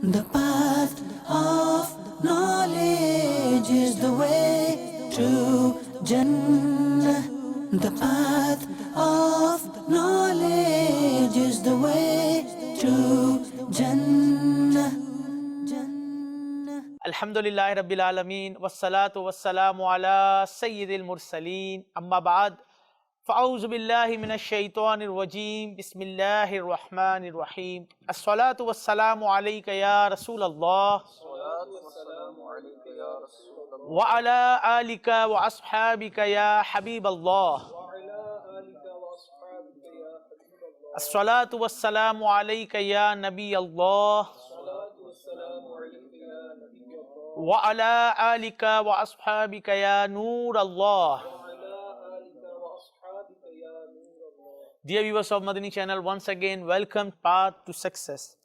The path of knowledge is the way to Jannah. The path of knowledge is the way to Jannah. الحمدللہ رب العالمین والصلاة والسلام علی سید المرسلین اما بعد فاعوذ باللہ من الشیطان الرجیم بسم اللہ الرحمن الرحیم الصلاة والسلام علیک یا رسول اللہ وعلی آلک واصحابک یا حبیب اللہ الصلاة والسلام علیک یا نبی اللہ وَعَلَىٰ آلِكَ وَأَصْحَابِكَ يَا نُورَ اللَّهِ. Dear viewers of Madani channel, once again welcome Path to Success.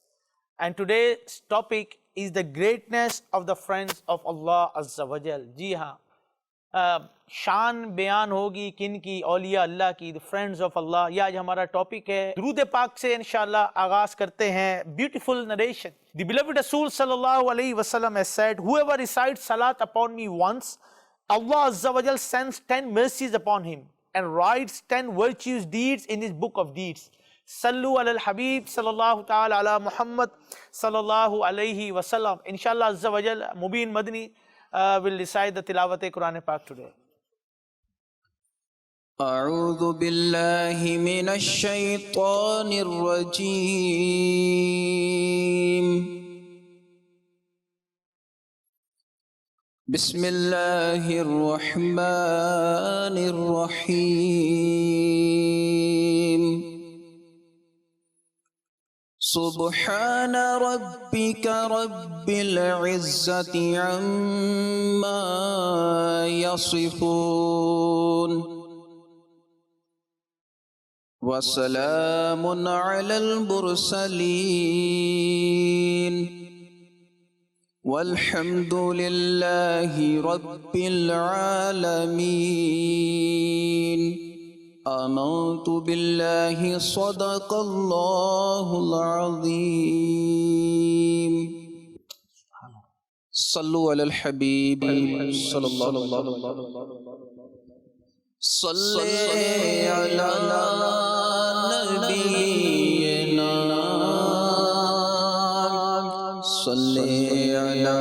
And today's topic is the greatness of the friends of Allah Azza wa Jal. جی ہاں شان بیان ہوگی کن کی؟ اولیاء اللہ کی، the friends of Allah. یہ آج ہمارا ٹاپک ہے. درود پاک سے انشاءاللہ آغاز کرتے ہیں. Beautiful narration. The beloved Rasul sallallahu alayhi wa sallam has said, whoever recites salat upon me once, Allah Azza wa Jal sends 10 mercies upon him and writes 10 virtuous deeds in his book of deeds. Sallu ala al-Habib sallallahu ta'ala ala Muhammad sallallahu alayhi wa sallam. Inshallah Azza wa Jal, Mubin Madani will recite the tilawat Quran Pak today. أعوذ بالله من الشيطان الرجيم. بسم الله الرحمن الرحيم. سبحان ربك رب العزة عما يصفون وسلام على المرسلين والحمد لله رب العالمين. آمنت بالله صدق الله العظيم. صلوا على الحبيب صلى الله عليه وسلم. صلی علی نبینا صلی علی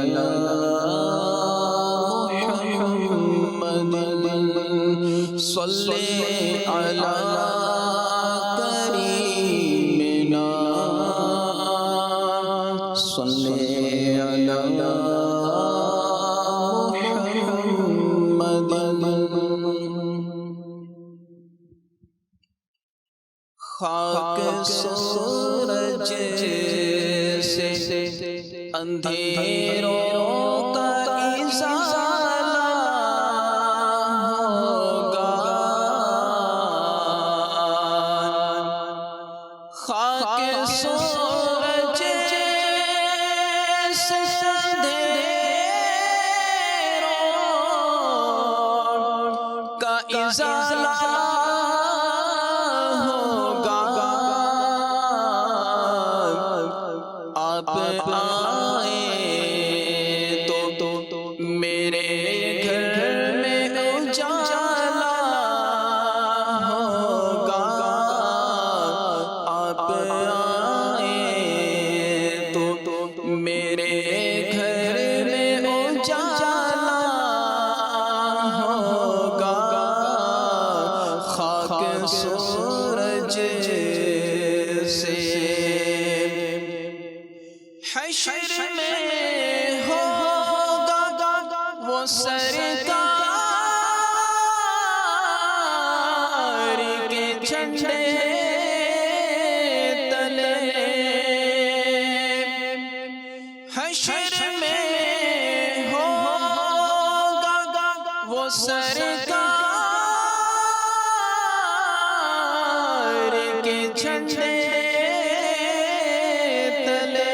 محمد صلی علی کریمنا صلی علی خاک سورج سے اندھیروں کا ازالہ ہوگا. خاک سورج سے اندھیروں کا ازالہ سورج سے حشر میں ہوگا وہ سرکار کے جھنڈے تلے. حشر میں ہوگا وہ سرکار جھنڈے تلے.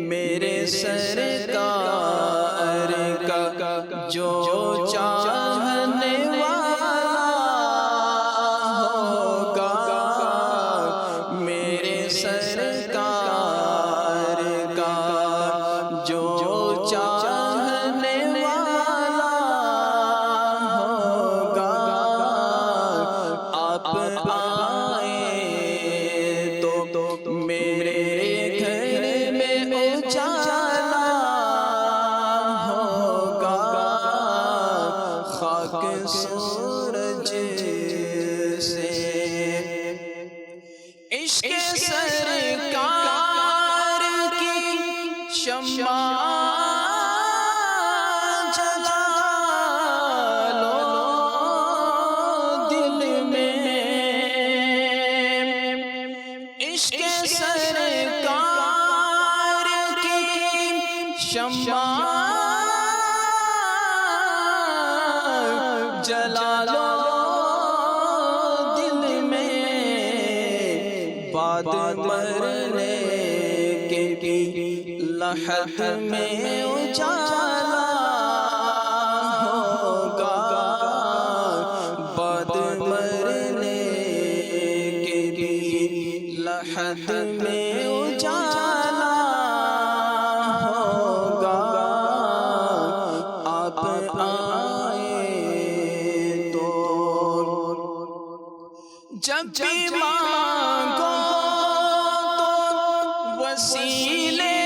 میرے سرکار کا جو چاہنے والا ہوگا، میرے سرکار سورج سے عشق سرکار کی شمع جلا لو دل میں، عشق سرکار کی شمع جلا لو دل میں، بعد مرنے کے لحظ میں اجالا ہوگا، بعد مرنے کے لحظ میں اجالا ہوگا، آپ جب بھی مانگو تو وسیلے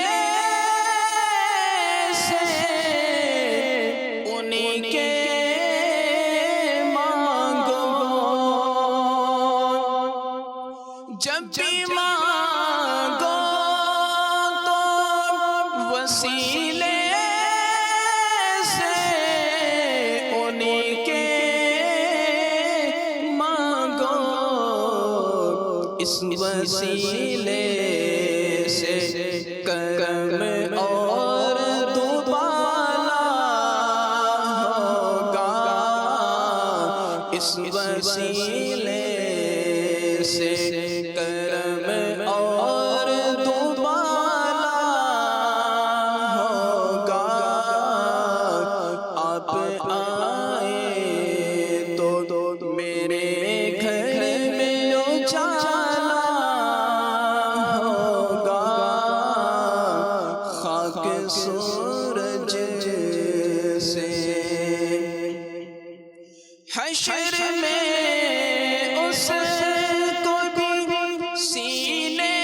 سے انہیں کے مانگو، جب بھی مانگو تو وسیلے سے انہیں کے اس وسیلے سے کرم اور دوبالا ہوگا، اس وسیلے سے کرم اور دوبالا ہوگا، آپ آئے تو میرے گھر میں اجالا ہوگا، خاک سورج سے حشر میں اس کو بھی سینے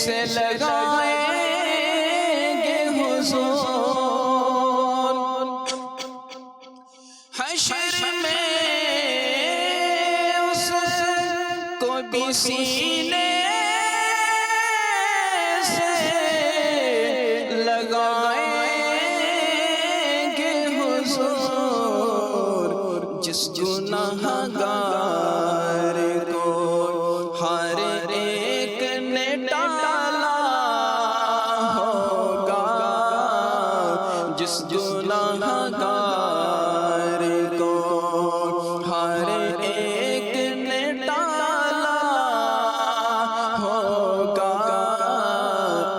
سے لگائیں گے حضور، حشر میں اس کو بھی سینے سے لگائیں گے حضور، جس گناہ گار کو ہر ایک نے ڈالا ہوگا، جس گناہ گار کو ہر ایک نے ڈالا ہوگا،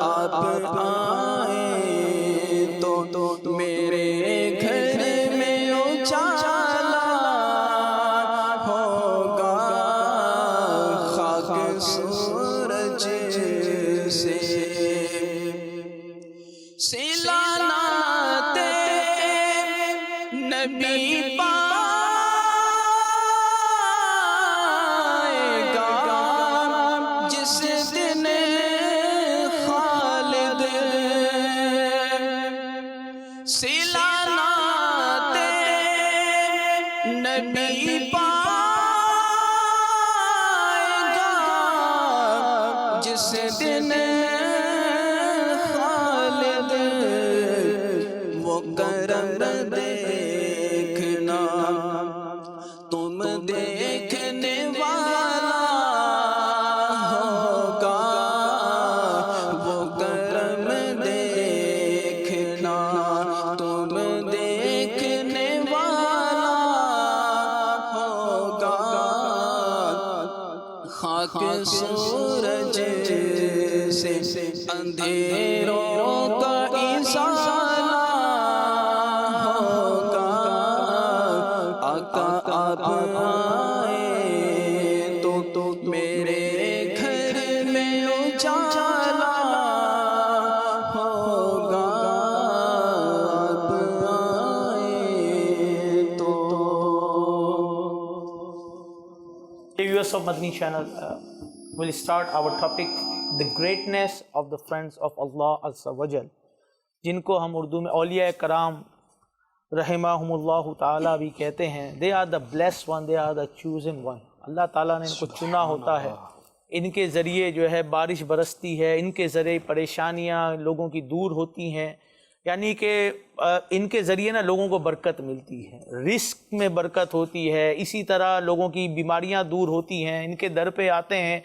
آپ آئے تو میرے گھر میں اجالا ہوگا، خاک سورج سے سلانات نبی پائے گا جس دن خالد، سلانات نبی پائے گا جس دن خالد، وہ کرم دیکھنا تم دیکھنے والا ہوگا، وہ کرم دیکھنا تم دیکھنے والا ہوگا، خاک سورج سے اندھیروں کا ازالہ ہوگا، آقا آپ آئے تو میرے گھر میں اجالا ہوگا، آپ آئے تو Viewers of Madani channel, we'll start our topic, the greatness of the friends of Allah Azza wa Jal، جن کو ہم اردو میں اولیاء کرام رحمہم اللہ تعالیٰ بھی کہتے ہیں they are the blessed one, they are the chosen one. اللہ تعالیٰ نے ان کو چنا ہوتا ہے، ان کے ذریعے جو ہے بارش برستی ہے، ان کے ذریعے پریشانیاں لوگوں کی دور ہوتی ہیں، یعنی کہ ان کے ذریعے نا لوگوں کو برکت ملتی ہے، رزق میں برکت ہوتی ہے، اسی طرح لوگوں کی بیماریاں دور ہوتی ہیں، ان کے در پہ آتے ہیں،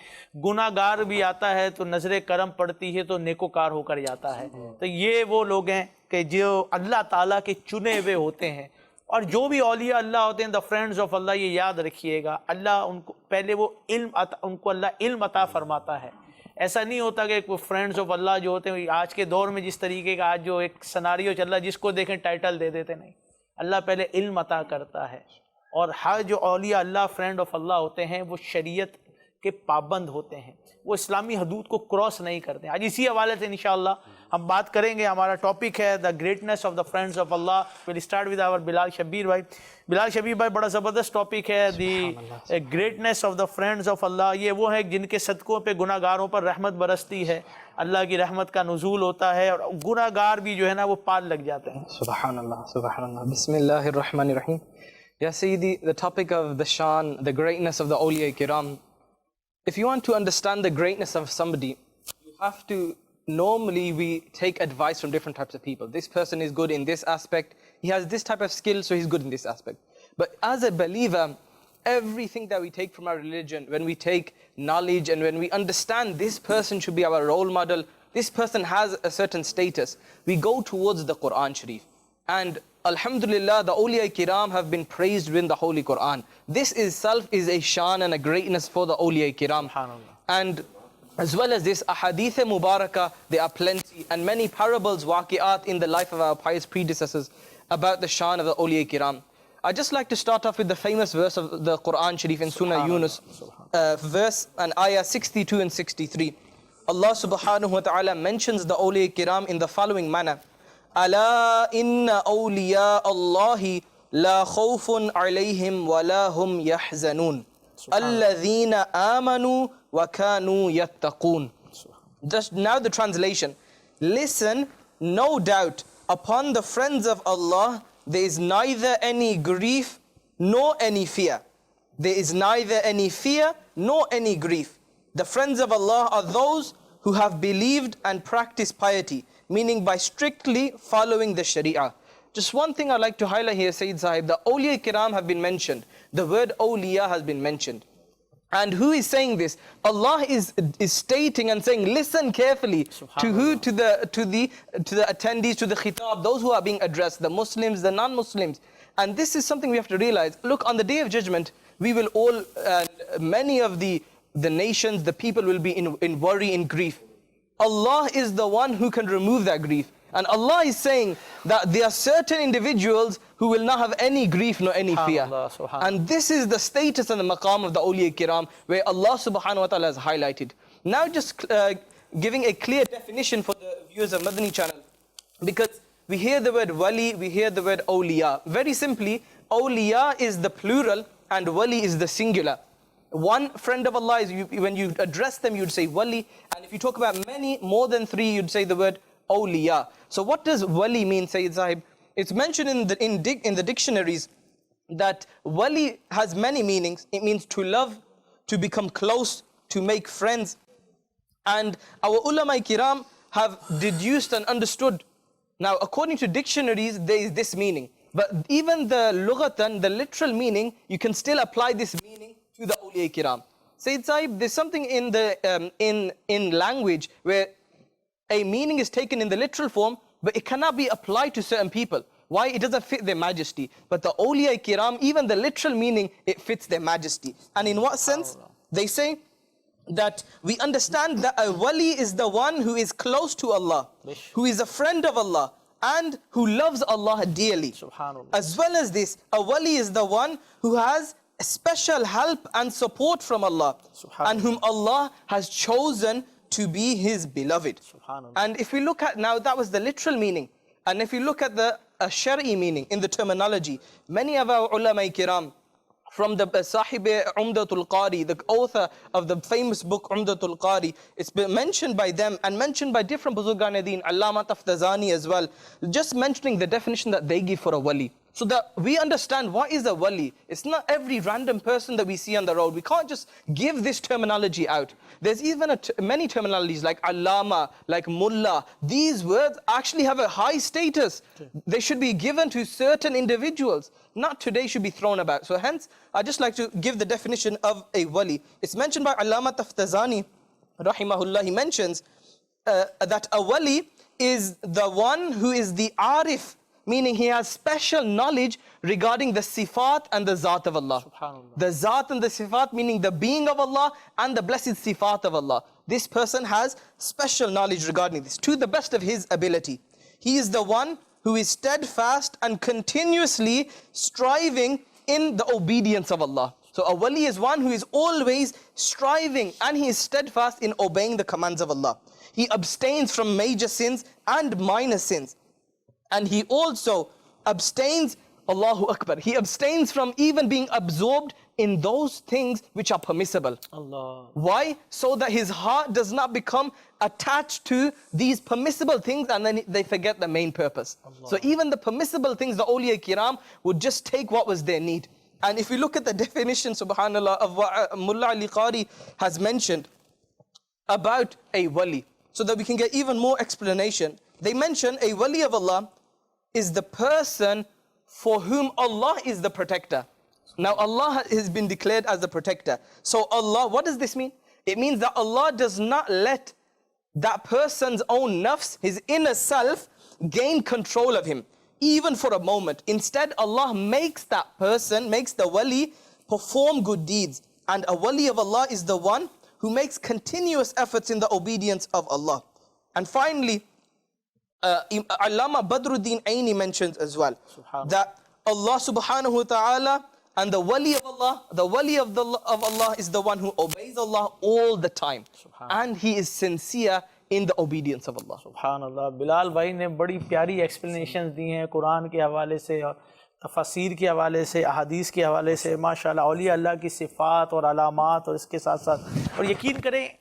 گناہ گار بھی آتا ہے تو نظر کرم پڑتی ہے تو نیکوکار ہو کر جاتا ہے. تو یہ وہ لوگ ہیں کہ جو اللہ تعالیٰ کے چنے ہوئے ہوتے ہیں. اور جو بھی اولیاء اللہ ہوتے ہیں دا فرینڈز آف اللہ، یہ یاد رکھیے گا، اللہ ان کو پہلے وہ ان کو اللہ علم عطا فرماتا ہے. ایسا نہیں ہوتا کہ کوئی فرینڈز آف اللہ جو ہوتے ہیں آج کے دور میں جس طریقے کا آج جو ایک سناریو چل رہا ہے جس کو دیکھیں ٹائٹل دے دیتے، نہیں، اللہ پہلے علم عطا کرتا ہے. اور ہر جو اولیاء اللہ فرینڈ آف اللہ ہوتے ہیں وہ شریعت کے پابند ہوتے ہیں، وہ اسلامی حدود کو کراس نہیں کرتے. آج اسی حوالے سے انشاءاللہ ہم بات کریں گے. ہمارا ٹاپک ہے the greatness of the friends of Allah. We'll start with our Bilal Shabbir بھائی. بلال شبیر بھائی بڑا زبردست ٹاپک ہے the greatness of the friends of Allah. یہ وہ ہے جن کے صدقوں پہ گناہ گاروں پر رحمت برستی ہے، اللہ کی رحمت کا نزول ہوتا ہے اور گناہ گار بھی جو ہے نا وہ پال لگ جاتے ہیں. سبحان اللہ سبحان اللہ. بسم اللہ الرحمن الرحیم. Ya Sayyidi, the topic of the shan, the greatness of the awliya kiram. If you want to understand the greatness of somebody, you have to, normally we take advice from different types of people. This person is good in this aspect, he has this type of skill, so he's good in this aspect. But as a believer, everything that we take from our religion, when we take knowledge and when we understand this person should be our role model, this person has a certain status, we go towards the Quran Sharif. And Alhamdulillah, the awliya kiram have been praised within the Holy Quran. This itself is a shan and a greatness for the awliya kiram. And as well as this, ahadith mubarakah, there are plenty, and many parables, waqi'at in the life of our pious predecessors about the shan of the awliya kiram. I'd just like to start off with the famous verse of the Quran Sharif in Surah Yunus, verse and ayah 62 and 63. Allah subhanahu wa ta'ala mentions the awliya kiram in the following manner. ألا إن أولياء الله لا خوف عليهم ولا هم يحزنون الذين آمنوا وكانوا يتقون. Just now the translation. Listen, no doubt upon the friends of Allah there is neither any grief nor any fear. There is neither any fear nor any grief. The friends of Allah are those who have believed and practiced piety, meaning by strictly following the Sharia. Just one thing I'd like to highlight here, Sayyid Sahib, the awliya kiram have been mentioned. The word awliya has been mentioned. And who is saying this? Allah is stating and saying, listen carefully. To who? To the attendees, to the khitab, those who are being addressed, the Muslims, the non-Muslims. And this is something we have to realize. Look, on the Day of Judgment, we will all, many of the nations, the people will be in worry, in grief. Allah is the one who can remove that grief. And Allah is saying that there are certain individuals who will not have any grief nor any fear. And this is the status and the maqam of the awliya kiram, where Allah subhanahu wa ta'ala has highlighted. Now just giving a clear definition for the viewers of Madani channel. Because we hear the word wali, we hear the word awliya. Very simply, awliya is the plural and wali is the singular. One friend of Allah is, when you address them, you'd say wali. And if you talk about many, more than three, you'd say the word awliya. So what does wali mean, Sayyid Sahib? It's mentioned in the dictionaries that wali has many meanings. It means to love, to become close, to make friends. And our ulama kiram have deduced and understood. Now, according to dictionaries, there is this meaning. But even the lughatan, the literal meaning, you can still apply this meaning to the awliya kiram. Sayyid Sahib, there's something in the in language where a meaning is taken in the literal form, but it cannot be applied to certain people. Why? It doesn't fit their majesty. But the awliya kiram, even the literal meaning, it fits their majesty. And in what sense? They say that we understand that a wali is the one who is close to Allah, who is a friend of Allah, and who loves Allah dearly. As well as this, a wali is the one who has special help and support from Allah, and whom Allah has chosen to be His beloved. And if we look at, now that was the literal meaning, and if you look at the shari meaning in the terminology, many of our ulama kiram from the Sahib Umdatul Qari, the author of the famous book Umdatul Qari. It's been mentioned by them and mentioned by different Buzurgan Deen, Allama Taftazani as well, just mentioning the definition that they give for a wali. So that we understand what is a wali. It's not every random person that we see on the road. We can't just give this terminology out. There's even many terminologies like allama, like mullah. These words actually have a high status. They should be given to certain individuals. Not today should be thrown about. So hence, I just like to give the definition of a wali. It's mentioned by Allama Taftazani, rahimahullah. He mentions that a wali is the one who is the arif, meaning he has special knowledge regarding the sifat and the zat of Allah. The zat and the sifat, meaning the being of Allah and the blessed sifat of Allah. This person has special knowledge regarding this, to the best of his ability. He is the one who is steadfast and continuously striving in the obedience of Allah. So a wali is one who is always striving and he is steadfast in obeying the commands of Allah. He abstains from major sins and minor sins. And he also abstains, Allahu Akbar, he abstains from even being absorbed in those things which are permissible. Allah. Why? So that his heart does not become attached to these permissible things and then they forget the main purpose. Allah. So even the permissible things, the awliya kiram would just take what was their need. And if you look at the definition, subhanAllah, of what Mullah Ali Qari has mentioned about a wali, so that we can get even more explanation, they mention a wali of Allah is the person for whom Allah is the protector. Now Allah has been declared as the protector. So Allah, what does this mean? It means that Allah does not let that person's own nafs, his inner self, gain control of him, even for a moment. Instead, Allah makes that person, makes the wali perform good deeds. And a wali of Allah is the one who makes continuous efforts in the obedience of Allah. And finally, Allama Badruddin Aini mentions as well that Allah subhanahu wa ta'ala and the wali of Allah, the wali of Allah is the one who obeys Allah all the time. And he is sincere in the obedience of Allah. Subhanallah. Bilal bhai ne badi pyari explanations di hain Quran ke hawale se aur tafasir ke hawale se, ahadith ke hawale se. MashaAllah, awliya Allah ki sifat aur alamat aur iske saath saath. Aur yaqeen kare,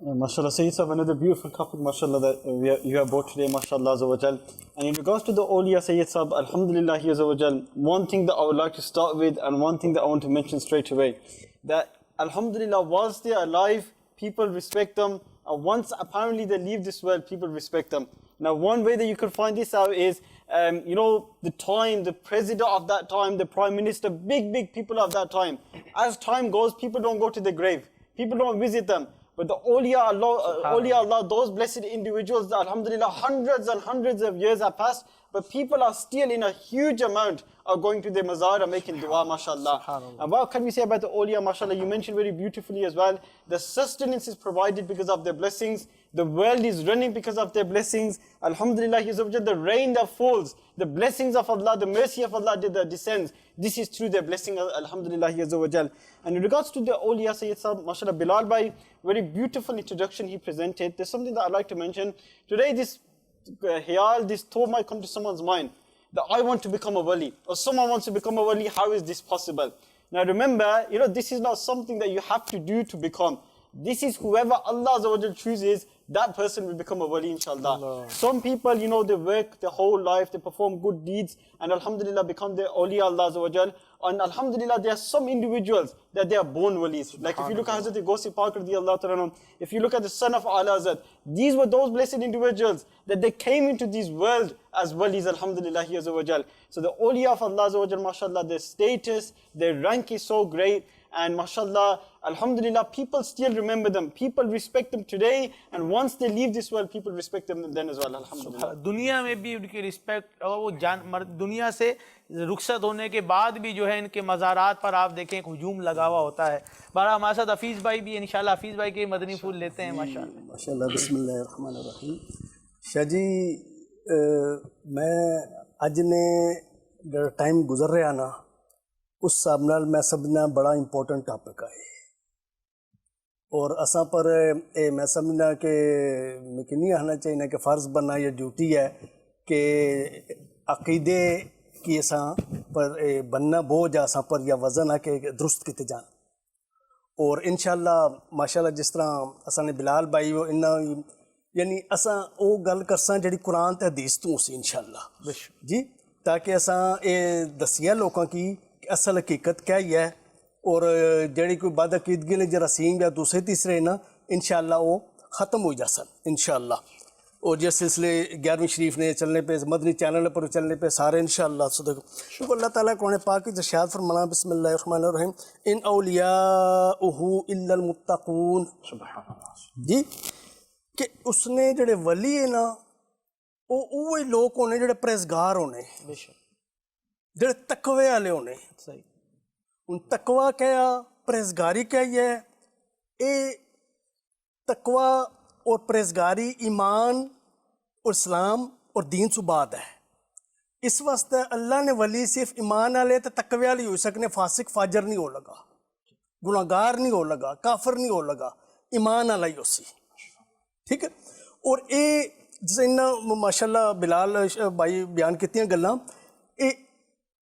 MashaAllah, Sayyid Sahib, another beautiful topic, MashaAllah, that you have brought today, MashaAllah Azza wa Jal. And in regards to the awliya, Sayyid Sahib, Alhamdulillah Azza wa Jal, one thing that I would like to start with and one thing that I want to mention straight away, that Alhamdulillah, whilst they are alive, people respect them, and once apparently they leave this world, people respect them. Now one way that you can find this out is, you know, the president of that time, the prime minister, big people of that time. As time goes, people don't go to the grave, people don't visit them. But the awliya Allah, those blessed individuals, alhamdulillah, hundreds and hundreds of years have passed, but people are still in a huge amount are going to the mazar and making dua, mashallah. And what can we say about the awliya, mashallah? You mentioned very beautifully as well, the sustenance is provided because of their blessings, the world is running because of their blessings, alhamdulillah, the rain that falls, the blessings of Allah, the mercy of Allah that descends, this is through their blessing, alhamdulillah. And in regards to the awliya, Sayyid Sahib, mashallah, Bilal bhai, very beautiful introduction he presented. There's something that I'd like to mention. Today this thought might come to someone's mind, that I want to become a wali, or someone wants to become a wali, how is this possible? Now remember, you know, this is not something that you have to do to become. This is whoever Allah Azza wa Jal chooses, that person will become a wali, inshallah. Allah. Some people, you know, they work their whole life, they perform good deeds, and alhamdulillah become the awliya Allah Azza wa Jal. And alhamdulillah, there are some individuals that they are born walis. Like if you look at Hazrat Gausi Pak radiyallahu ta'ala, if you look at the son of Ala Hazrat, these were those blessed individuals that they came into this world as walis, alhamdulillah Azza wa Jal. So the awliya of Allah Azza wa Jal, mashallah, their status, their rank is so great. and mashallah, alhamdulillah, people still remember them, people respect them today, and once they leave this world, people respect them then as well, alhamdulillah. دنیا میں بھی ان کی respect اور وہ دنیا سے رخصت ہونے کے بعد بھی جو ہے ان کے مزارات پر آپ دیکھیں ایک ہجوم لگا ہوا ہوتا ہے. بارہ ہمارے ساتھ حفیظ بھائی بھی انشاءاللہ حفیظ بھائی کے مدنی پھول لیتے ہیں ماشاءاللہ. ماشاءاللہ. بسم اللہ الرحمن الرحیم. شاہ جی میں اج نے جڑا ٹائم گزر رہا نا اس حساب نال میں سمجھنا بڑا امپورٹنٹ ٹاپک ہے اور اساں پر میں سمجھنا کہ نہیں آنا چاہیے کہ فرض بننا یا ڈیوٹی ہے کہ عقیدے کی اساں پر بننا بوجھ اساں پر یا وزن ہے کہ درست کیتے جان. اور انشاءاللہ ماشاءاللہ جس طرح اساں نے بلال بھائی یعنی اساں او گل کرساں جڑی قرآن تے حدیث تو سی انشاءاللہ جی, تاکہ اساں اے دسیا لوکاں کی کہ اصل حقیقت کیا ہی ہے اور جڑی کوئی بد عقیدگی نے جراثیم یا دوسرے تیسرے نا انشاءاللہ وہ ختم ہو جاسن انشاءاللہ. اور جس سلسلے 11ویں شریف نے چلنے پہ مدنی چینل پر چلنے پہ سارے انشاءاللہ صدق شکر اللہ تعالیٰ قرآن پاک کی ارشاد فرمانا بسم اللہ الرحمن الرحیم ان اولیاءہ الا المتقون. سبحان اللہ جی کہ اس نے جڑے ولی ہیں نا وہ لوگ ہونے جڑے پرہیزگار ہونے جڑے تقوی والے ہونے. صحیح. ان تقوی کیا پرہیزگاری کیا ہی ہے. اے تقوی اور پرہیزگاری ایمان اور اسلام اور دین سے بعد ہے. اس واسطے اللہ نے ولی صرف ایمان والے تے تقوی والے ہو سکنے, فاسق فاجر نہیں ہو لگا, گناہگار نہیں ہو لگا, کافر نہیں ہو لگا, ایمان والا ہی ہو سی. ٹھیک ہے. اور اے جسے ماشاءاللہ بلال بھائی بیان کیتیاں گلاں اے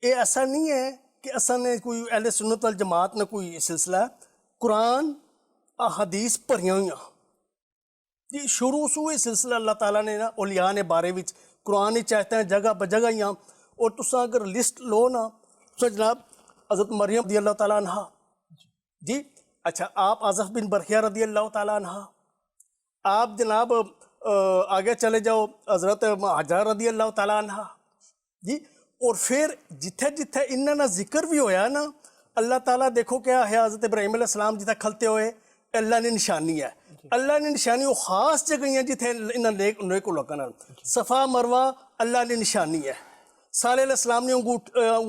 ایسا نہیں ہے کہ اساں نے کوئی اہل سنت والجماعت نہ کوئی سلسلہ ہے. قرآن احادیث پڑھیاں ہوئیاں جی شروع سے یہ سلسلہ اللہ تعالیٰ نے نا اولیاء نے بارے وچ قرآن ہی چاہتے ہیں جگہ بجگہ ہی. اور تساں اگر لسٹ لو نا تو جناب حضرت مریم رضی اللہ تعالیٰ عنہ جی, اچھا آپ آصف بن برخیہ رضی اللہ تعالیٰ عنہ, آپ جناب آگے چلے جاؤ حضرت حجر رضی اللہ تعالیٰ عنہ جی. اور پھر جتھے جتھے انہاں نا ذکر بھی ہویا نا اللہ تعالیٰ دیکھو کیا ہے حضرت ابراہیم علیہ السلام جتھے کھلتے ہوئے اللہ نے نشانی ہے. اللہ نے نشانی وہ خاص جگہ ہیں جتھے انہاں نیک لوکاں نال صفا مروہ اللہ نے نشانی ہے. صالح علیہ السلام نے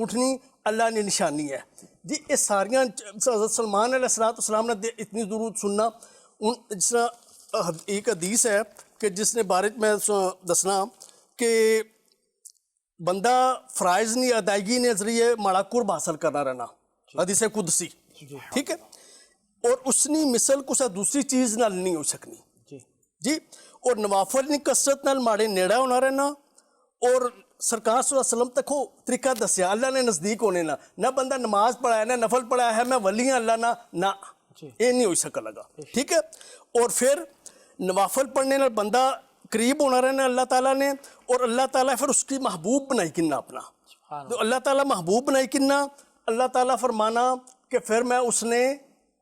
اٹھنی اللہ نے نشانی ہے جی. یہ ساریاں حضرت سلمان علیہ السلام نے اتنی درود سننا. جس طرح ایک حدیث ہے کہ جس نے بارے میں دسنا کہ بندہ فرائض نہیں ادائیگی نے ذریعے ماڑا قرب حاصل کرنا رہنا, حدیث قدسی. ٹھیک ہے. اور اس نے مثل کسا دوسری چیز نال نہیں ہو سکنی جی. اور نوافل نے کثرت نال ماڑے نیڑا ہونا رہنا. اور سرکار صلی اللہ علیہ وسلم تک طریقہ دسیا اللہ نے نزدیک ہونے نہ بندہ نماز پڑھایا نہ نفل پڑھایا ہے میں ولی ہوں اللہ نہ یہ نہیں ہو سکا لگا. ٹھیک ہے. اور پھر نوافل پڑھنے نال بندہ قریب ہونا رہنا اللہ تعالیٰ نے, اور اللہ تعالیٰ پھر اس کی محبوب بنائی کننا اپنا. تو اللہ تعالیٰ محبوب بنائی کننا, اللہ تعالیٰ فرمانا کہ پھر میں اس نے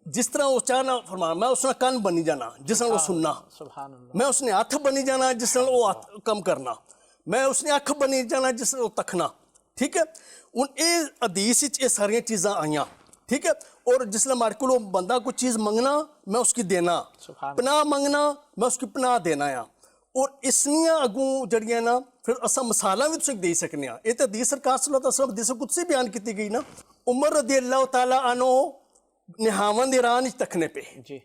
جس طرح وہ چاہنا فرمانا میں اس نے کن بنی جانا جس طرح وہ سننا, میں اس نے ہاتھ بنی جانا جس طرح وہ کم کرنا, میں اس نے اکھ بنی جانا جس طرح وہ تکنا. ٹھیک ہے. ان اے حدیث یہ ساری چیزاں آئیاں. ٹھیک ہے. اور جس طرح ہمارے کو بندہ کوئی چیز منگنا میں اس کی دینا, پناہ منگنا میں اس کی پناہ دینا ہے. اور اسنیاں اگوں جڑیاں نا پھر اساں مثالہ بھی تسیں دے سکنے ہیں. یہ تو حدیث سرکار صلی اللہ علیہ وسلم حدیث قدسی بیان کی گئی نا. عمر رضی اللہ تعالیٰ عنہ نہاوند ایران تکنے پہ جی.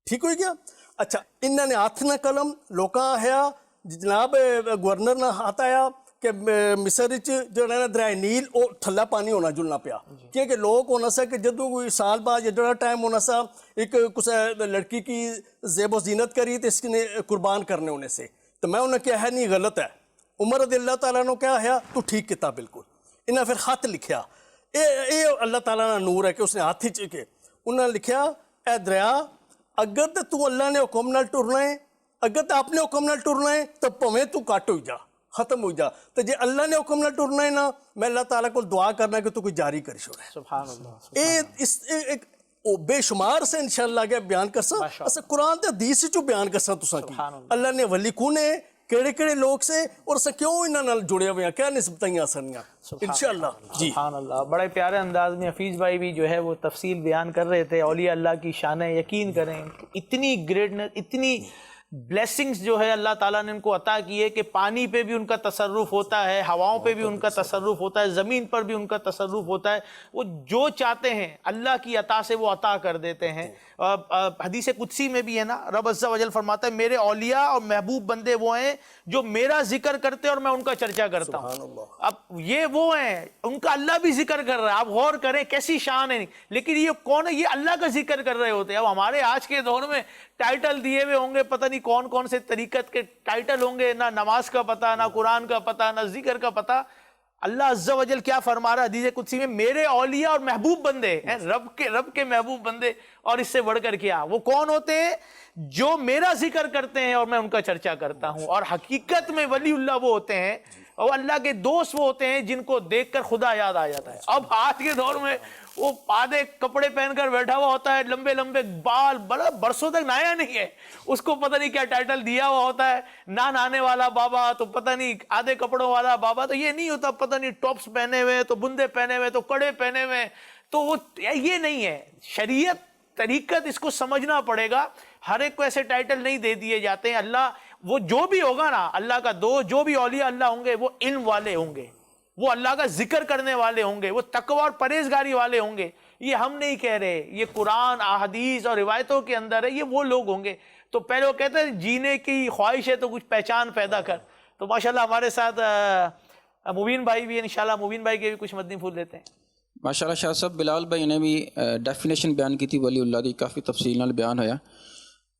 ٹھیک ہوئی گیا. اچھا انہوں نے ہاتھ نہ قلم لوکاں آیا جناب گورنر نہ ہاتھ آیا کہ مصر جڑا نا دریا نیل وہ تھلا پانی ہونا جلنا پیا کیونکہ لوگ ہونا سا کہ جدوں کوئی سال بعد یا جڑا ٹائم ہونا سا ایک کسی لڑکی کی زیب و زینت کری تو اس نے قربان کرنے ہونے سے تو میں انہیں کیا ہے نہیں غلط ہے. عمر رضی اللہ تعالیٰ نے کیا ہے تو ٹھیک کیتا بالکل. انہیں پھر خط لکھیا اے اللہ تعالیٰ نے نور ہے کہ اس نے ہاتھ ہی کے انہیں لکھیا اے دریا اگر تو اللہ نے حکم نال ٹرنا ہے اگر تو اپنے حکم نال ٹرنا ہے تو پویں تو کٹ ہو جا ختم ہو جا. تو جے اللہ نے حکم نال ٹرنا ہے نا میں اللہ تعالیٰ کو دعا کرنا کہ تو کوئی جاری کری چھوڑے. سبحان اللہ. ایک بے شمار سے انشاءاللہ آگے بیان کرسا اسے قرآن تے حدیث چو بیان کرسا تساں کی اللہ نے ولی کونے ਕਿਹੜੇ ਕਿਹੜੇ ਲੋਕ ਸੇ ਔਰ ਅਸੀਂ ਕਿਉਂ ਇਹਨਾਂ ਨਾਲ ਜੁੜੇ ਹੋਏ ਆ, ਕਿਆ ਨਿਸਬਤਾਂ ਸਨੀਆਂ انشاءاللہ جی سبحان اللہ. بڑے پیارے انداز میں حفیظ بھائی بھی جو ہے وہ تفصیل بیان کر رہے تھے اولیاء اللہ کی شانیں. یقین کریں اتنی گریٹنس، اتنی بلیسنگز جو ہے اللہ تعالیٰ نے ان کو عطا کی ہے کہ پانی پہ بھی ان کا تصرف ہوتا ہے، ہواؤں پہ بھی ان کا تصرف ہوتا ہے، زمین پر بھی ان کا تصرف ہوتا ہے. وہ جو چاہتے ہیں اللہ کی عطا سے وہ عطا کر دیتے ہیں. حدیث قدسی میں بھی ہے نا، رب عز و جل فرماتا ہے میرے اولیاء اور محبوب بندے وہ ہیں جو میرا ذکر کرتے اور میں ان کا چرچا کرتا ہوں. اب یہ وہ ہیں، ان کا اللہ بھی ذکر کر رہا ہے. آپ غور کریں کیسی شان ہے. لیکن یہ کون ہے؟ یہ اللہ کا ذکر کر رہے ہوتے ہیں. اب ہمارے آج کے دور میں ٹائٹل دیے ہوئے ہوں گے، پتہ نہیں کون کون سے طریقت کے ٹائٹل ہوں گے، نہ نماز کا پتہ، نہ قرآن کا پتہ، نہ ذکر کا پتہ. اللہ عز و جل کیا فرما رہا ہے حدیث قدسی میں؟ میرے اولیاء اور محبوب بندے ہیں، رب کے محبوب بندے. اور اس سے بڑھ کر کیا؟ وہ کون ہوتے ہیں؟ جو میرا ذکر کرتے ہیں اور میں ان کا چرچا کرتا ہوں. اور حقیقت میں ولی اللہ وہ ہوتے ہیں، اور اللہ کے دوست وہ ہوتے ہیں جن کو دیکھ کر خدا یاد آ جاتا ہے. اب آج کے دور میں وہ آدھے کپڑے پہن کر بیٹھا ہوا ہوتا ہے، لمبے لمبے بال، بڑا برسوں تک نہایا نہیں ہے، اس کو پتہ نہیں کیا ٹائٹل دیا ہوا ہوتا ہے. نہ نہانے والا بابا، تو پتہ نہیں آدھے کپڑوں والا بابا. تو یہ نہیں ہوتا، پتہ نہیں ٹاپس پہنے ہوئے، تو بندے پہنے ہوئے، تو کڑے پہنے ہوئے. تو وہ یہ نہیں ہے. شریعت طریقت اس کو سمجھنا پڑے گا. ہر ایک کو ایسے ٹائٹل نہیں دے دیے جاتے ہیں. اللہ وہ جو بھی ہوگا نا، اللہ کا جو بھی اولیاء اللہ ہوں گے وہ علم والے ہوں گے، وہ اللہ کا ذکر کرنے والے ہوں گے، وہ تقوی اور پرہیزگاری والے ہوں گے. یہ ہم نہیں کہہ رہے، یہ قرآن، احادیث اور روایتوں کے اندر ہے. یہ وہ لوگ ہوں گے. تو پہلے وہ کہتے ہیں جینے کی خواہش ہے تو کچھ پہچان پیدا کر. تو ماشاءاللہ ہمارے ساتھ مبین بھائی بھی ہیں. انشاءاللہ مبین بھائی کے بھی کچھ مدنی پھول لیتے ہیں. ماشاءاللہ شاہ صاحب بلال بھائی نے بھی ڈیفینیشن بیان کی تھی ولی اللہ دی، کافی تفصیل نال بیان ہویا.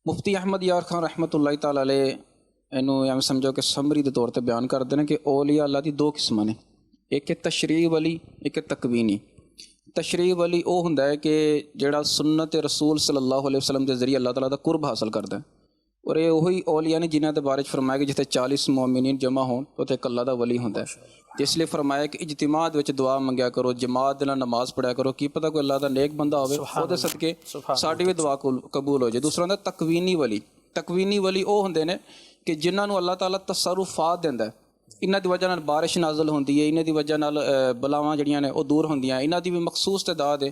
مفتی احمد یار خان رحمۃ اللہ تعالی علیہ اینو ایویں سمجھو کہ سمری دے طور تے بیان کرتے ہیں کہ اولیاء اللہ دی دو قسم نے، ایک ہے تشریع ولی، ایک ہے تکوینی. تشریع ولی وہ ہوندا ہے کہ جڑا سنت رسول صلی اللہ علیہ وسلم دے ذریعے اللہ تعالیٰ دا قرب حاصل کردا ہے. اور یہ وہی اولیاء نے جنہاں دے بارے فرمایا کہ جتنے 40 مومنین جمع ہون اوتے ایک اللہ دا ولی ہوندا ہے. اس لیے فرمایا کہ اجتماع وچ دعا منگیا کرو، جماعت نال نماز پڑھیا کرو، کی پتہ کوئی اللہ دا نیک بندہ ہوے او دے صدقے ساڈی بھی دعا قبول ہو جائے. دوسرا ہوندا تکوینی ولی. تکوینی ولی او ہوندے نے کہ جنہاں نو اللہ تعالیٰ تصرفات دیندا ہے. انہاں دی وجہ نال بارش نازل ہوندی ہے، انہاں دی وجہ نال بلاواں جڑیاں نے او دور ہوندیاں، انہاں دی بھی مخصوص تعداد ہے.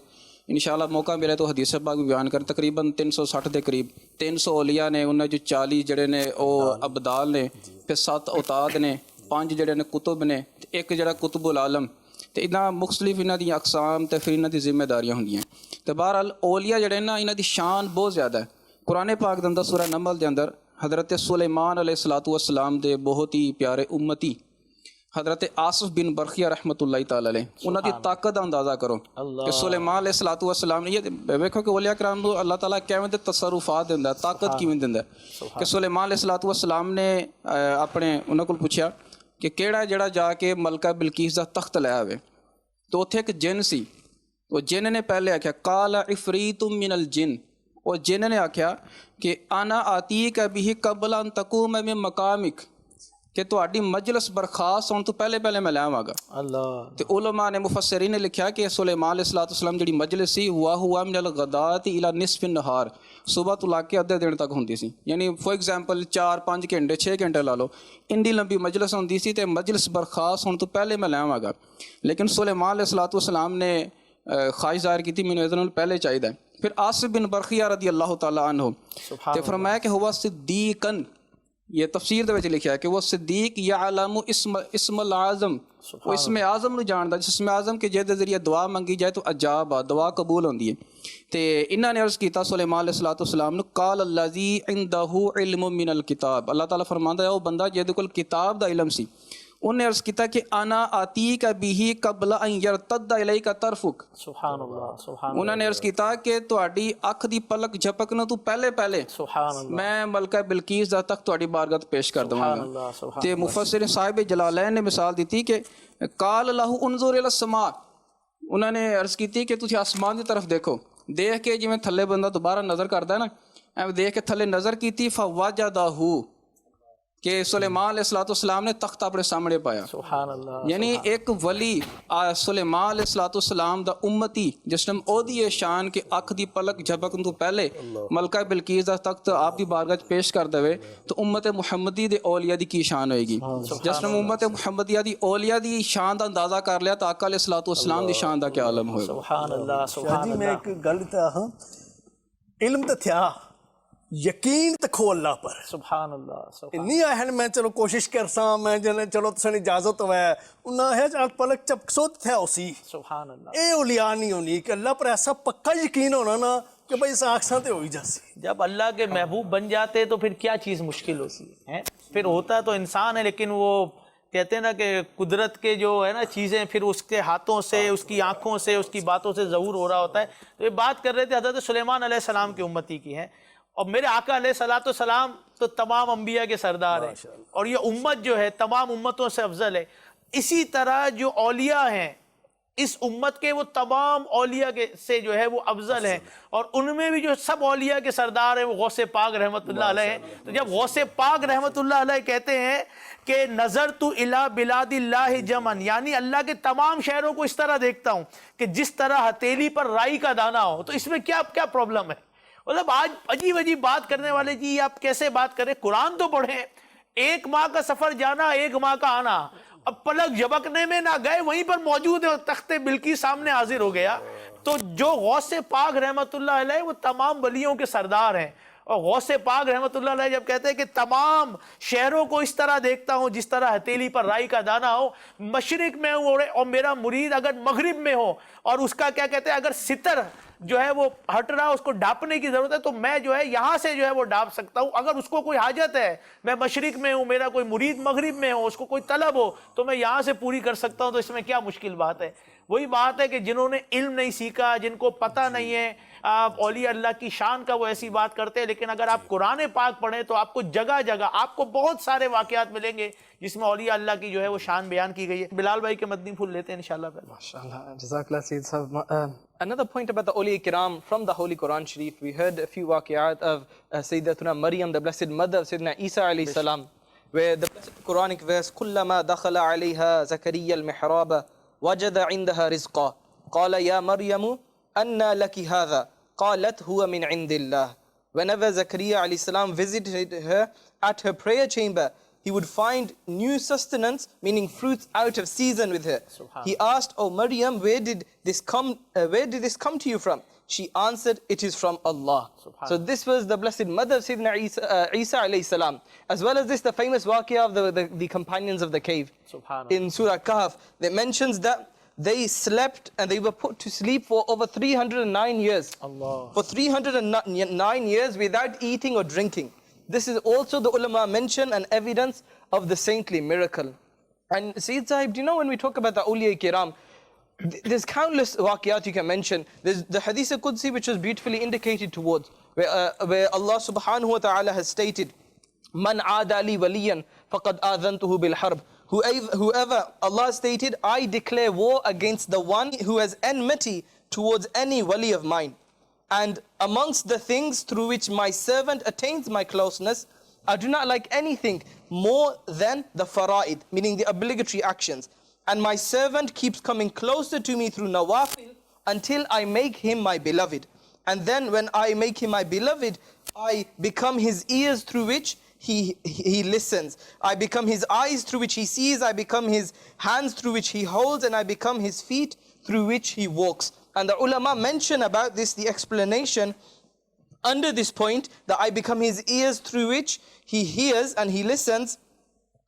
انشاءاللہ موقع ملے تو حدیث پاک بھی بیان کریں. تقریباً 360 دے قریب 300 اولیاء نے، انہاں جو 40 جڑے نے او ابدال نے، پھر 7 اوتاد نے، 5 جڑے نے قطب نے، ایک جڑا قطب العالم. تے انہاں مختلف انہاں دی اقسام تے پھر انہاں دی ذمہ داریاں ہوندیاں. تے بہرحال اولیاء جڑے نا انہاں دی شان بہت زیادہ ہے. قرآن پاک دے اندر سورہ نمل دے اندر حضرت سلیمان علیہ السلام دے بہت ہی پیارے امتی حضرت آصف بن برخیہ رحمۃ اللہ تعالی علیہ، انہاں دی طاقت دا اندازہ کرو کہ سلیمان علیہ السلام نے یہ ویکھو کہ اولیاء کرام کو اللہ تعالیٰ کیویں دے تصرفات دیندا ہے، طاقت کیویں دیندا ہے. کہ سلیمان علیہ السلام نے اپنے انہاں کول پوچھیا کہ کیڑا جڑا جا کے ملکہ بلقیس دا تخت لے آوے. تو اتھے ایک جن سی، وہ جن نے پہلے آکھیا قال عفریت من الجن، وہ جن نے آکھیا کہ انا آتیک بہ قبل ان تقوم من مقامک، کہ تہاڈی مجلس برخاست ہون تو پہلے میں لے آواں گا. اللہ. تے علماء نے مفسرین نے لکھیا کہ سلیمان علیہ السلام جڑی مجلس سی ہوا من الغداۃ الی نصف النہار، صبح تو لا کے ادھے دن تک ہوندی سی. یعنی فار ایگزامپل 4-5 گھنٹے 6 گھنٹے لا لو، انڈی لمبی مجلس ہوندی سی تے مجلس برخاست ہون تو پہلے میں لے آواں گا. لیکن سلیمان علیہ السلام نے خواہش ظاہر کی تھی مینوں اذن نال پہلے چاہیے. پھر آصف بن برخیہ رضی اللہ تعالیٰ عنہ تے فرمایا کہ ہوا صدیقن، یہ تفسیر دے وچ لکھیا ہے کہ وہ صدیق یعلم اسم العظم، وہ اسم اعظم نو جاندا، جس اسم اعظم کے جے ذریعے دعا منگی جائے تو اجابہ، دعا قبول ہوندی ہے. تے انہاں نے عرض کیتا سلیمان علیہ السلام نو قال الذی عنده علم من الکتاب، اللہ تعالیٰ فرماندا ہے وہ بندہ جے کول کتاب دا علم سی، انہیں عرض کیتا کہ انا آتیک بہ قبل ان یرتد الیک طرفک. سبحان اللہ. سبحان انہوں نے عرض کیتا کہ تہاڈی اکھ دی پلک جھپکنے تو پہلے سبحان اللہ. میں ملکہ بلقیس دا تخت تہاڈی بارگاہ پیش کر دواں گا. تے مفسر صاحب جلالین نے مثال دیتی کہ قال له انظر الی السماء، انہوں نے عرض کیتی کہ تسی آسمان دی طرف دیکھو، دیکھ کے جویں تھلے بندہ دوبارہ نظر کردا ہے نا، ایویں دیکھ کے تھلے نظر کیتی فوجدہ، کہ سلیمان علیہ السلام نے تخت اپنے سامنے پایا. سبحان اللہ. یعنی ایک ولی سلیمان علیہ السلام دا امتی جس نے اودی شان کہ اکھ دی پلک جھپکن تو پہلے ملکہ بلقیس دا تخت آپ دی بارگاہ پیش کر دے تو امت محمدی دے اولیاء دی کی شان ہوئے گی. جس نے امت محمدیہ دی اولیاء دی شان دا اندازہ کر لیا تو آقا علیہ السلام دی شان دا کیا عالم ہوئے گا. سبحان اللہ. شاہ سبحان جی میں اللہ. ایک گل تے ہاں علم تے تھیا یقین تکھو اللہ پر سبحان اللہ. سبحان نہیں آہن میں چلو کوشش کرساں میں جنے چلو تسن اجازت ہوئے انہاں ہے چال پلک چپکسوت تھیا اسی. سبحان اللہ. اے اولیاء نہیں ہونی کہ اللہ پر ایسا پکا یقین ہونا نا کہ بھئی اس آنکھساں تے ہوئی جاسی. جب اللہ کے محبوب بن جاتے تو پھر کیا چیز مشکل ہوتی ہے. پھر ہوتا تو انسان ہے لیکن وہ کہتے ہیں نا کہ قدرت کے جو ہے نا چیزیں پھر اس کے ہاتھوں سے اس کی آنکھوں سے اس کی باتوں سے ظہور ہو رہا ہوتا ہے. تو یہ بات کر رہے تھے حضرت سلیمان علیہ السلام کی امتی کی ہے اور میرے آقا علیہ السلام تو تمام انبیاء کے سردار ہیں اور یہ امت جو ہے تمام امتوں سے افضل ہے. اسی طرح جو اولیاء ہیں اس امت کے وہ تمام اولیاء کے سے جو ہے وہ افضل ہیں اور ان میں بھی جو سب اولیاء کے سردار ہیں وہ غوث پاک رحمت اللہ علیہ ہیں. تو جب غوث پاک رحمت اللہ علیہ کہتے ہیں کہ نظرت الی بلاد اللہ جمن یعنی اللہ کے تمام شہروں کو اس طرح دیکھتا ہوں کہ جس طرح ہتھیلی پر رائی کا دانہ ہو, تو اس میں کیا پرابلم ہے. مطلب آج عجیب بات کرنے والے جی آپ کیسے بات کریں. قرآن تو پڑھیں, 1 ماہ کا سفر جانا 1 ماہ کا آنا, اب پلک جھپکنے میں نہ گئے وہیں پر موجود ہے, تخت بلقیس سامنے حاضر ہو گیا. تو جو غوث پاک رحمت اللہ علیہ وہ تمام ولیوں کے سردار ہیں اور غوث پاک رحمت اللہ علیہ جب کہتے ہیں کہ تمام شہروں کو اس طرح دیکھتا ہوں جس طرح ہتھیلی پر رائی کا دانہ ہو, مشرق میں ہوں اور میرا مرید اگر مغرب میں ہو اور اس کا کیا کہتے ہیں اگر ستر جو ہے وہ ہٹ رہا اس کو ڈھانپنے کی ضرورت ہے تو میں جو ہے یہاں سے جو ہے وہ ڈھانپ سکتا ہوں. اگر اس کو کوئی حاجت ہے, میں مشرق میں ہوں, میرا کوئی مرید مغرب میں ہو, اس کو کوئی طلب ہو تو میں یہاں سے پوری کر سکتا ہوں. تو اس میں کیا مشکل بات ہے. وہی بات ہے کہ جنہوں نے علم نہیں سیکھا, جن کو پتہ نہیں ہے اولیاء اللہ کی شان کا, وہ ایسی بات کرتے ہیں. لیکن اگر آپ قرآن پاک پڑھیں تو آپ کو جگہ جگہ آپ کو بہت سارے واقعات ملیں گے جس میں اولیاء اللہ کی جو ہے وہ شان بیان کی گئی ہے. بلال بھائی کے مدنی پھول لیتے ہیں انشاءاللہ. MashaAllah. Jazakallah Sayyid Sahab. Another point about the Awliya Kiram from the Holy Quran Sharif, we heard a few waqiyat of Sayyidatuna Maryam, the blessed mother of Sayyidina Isa alayhi salam, where the blessed Quranic verse, كُلَّمَا دَخَلَ عَلَيْهَا زَكَرِيَّا الْمِحْرَابَ وَجَدَ عِنْدَهَا رِزْقًا قَالَ يَا مَرْيَمُ أَنَّى لَكِ هَذَا قَالَتْ هُوَ مِنْ عِنْدِ اللَّهِ. Whenever Zakaria alayhi salam visited her at her prayer chamber, he would find new sustenance, meaning fruits out of season with her. He asked, "Oh Maryam, where did this come to you from?" She answered, "It is from Allah." So this was the blessed mother of Sayyidina Isa alayhi salam. As well as this, the famous waqiyah of the companions of the cave. In Surah Kahf, it mentions that they slept and they were put to sleep for over 309 years. For 309 years without eating or drinking. This is also the ulama mention and evidence of the saintly miracle. And Sayyid Sahib, do you know when we talk about the awliya kiram, there's countless waqiyat you can mention. There's the Hadith Qudsi which was beautifully indicated towards, where Allah subhanahu wa ta'ala has stated, "Man aadali waliyan faqad adhantuhu bil harb." Whoever, Allah stated, I declare war against the one who has enmity towards any wali of mine. And amongst the things through which my servant attains my closeness, I do not like anything more than the fara'id, meaning the obligatory actions. And my servant keeps coming closer to me through nawafil until I make him my beloved. And then when I make him my beloved, I become his ears through which he listens. I become his eyes through which he sees. I become his hands through which he holds. And I become his feet through which he walks. And the ulama mention about this, the explanation under this point, that I become his ears through which he hears and he listens.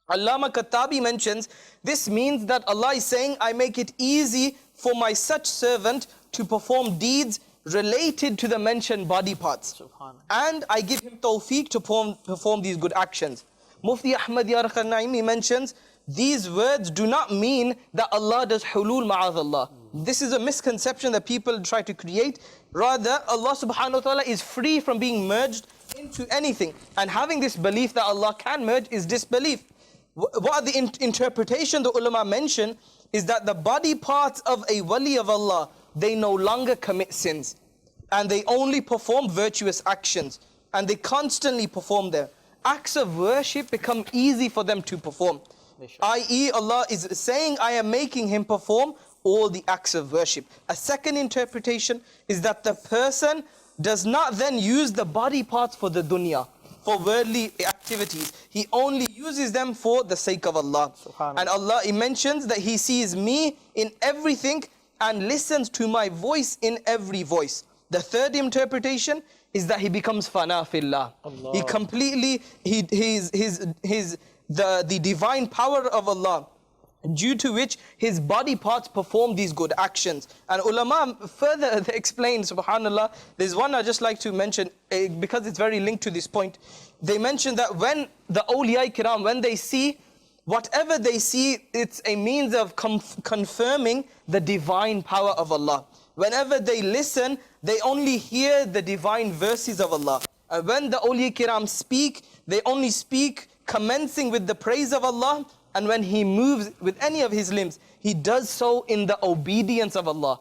Allama Khattabi mentions, this means that Allah is saying, I make it easy for my such servant to perform deeds related to the mentioned body parts. And I give him tawfiq to perform these good actions. Mufti Ahmad Yar Naimi mentions, these words do not mean that Allah does hulul ma'adallah. This is a misconception that people try to create. Rather, Allah subhanahu wa ta'ala is free from being merged into anything. And having this belief that Allah can merge is disbelief. What the interpretation the ulama mention is that the body parts of a wali of Allah, they no longer commit sins. And they only perform virtuous actions. And they constantly perform them. acts of worship become easy for them to perform. I.e., Allah is saying, I am making him perform all the acts of worship. A second interpretation is that the person does not then use the body parts for the dunya, for worldly activities. He only uses them for the sake of Allah. And Allah, He mentions that He sees me in everything and listens to my voice in every voice. The third interpretation is that he becomes fana fillah. He completely, the divine power of Allah, due to which his body parts perform these good actions. And ulama further explain, subhanallah, there's one I just like to mention because it's very linked to this point. They mention that when the awliya kiram, when they see, whatever they see, it's a means of confirming the divine power of Allah. Whenever they listen, they only hear the divine verses of Allah. And when the awliya kiram speak, they only speak commencing with the praise of Allah. And when he moves with any of his limbs, he does so in the obedience of Allah.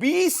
20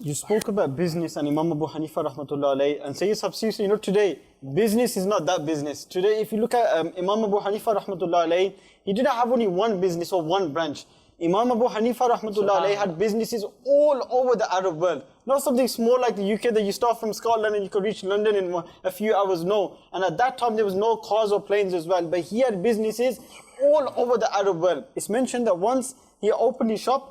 You spoke about business and Imam Abu Hanifa rahmatullah alayhi, and Sayyid Sahib, seriously, today business is not that business. Today if you look at Imam Abu Hanifa rahmatullah alayhi, he didn't have only one business or one branch. Imam Abu Hanifa rahmatullah alayhi had businesses all over the Arab world. Not something small like the UK that you start from Scotland and you could reach London in a few hours, no. And at that time there was no cars or planes as well, but he had businesses all over the Arab world. It's mentioned that once he opened his shop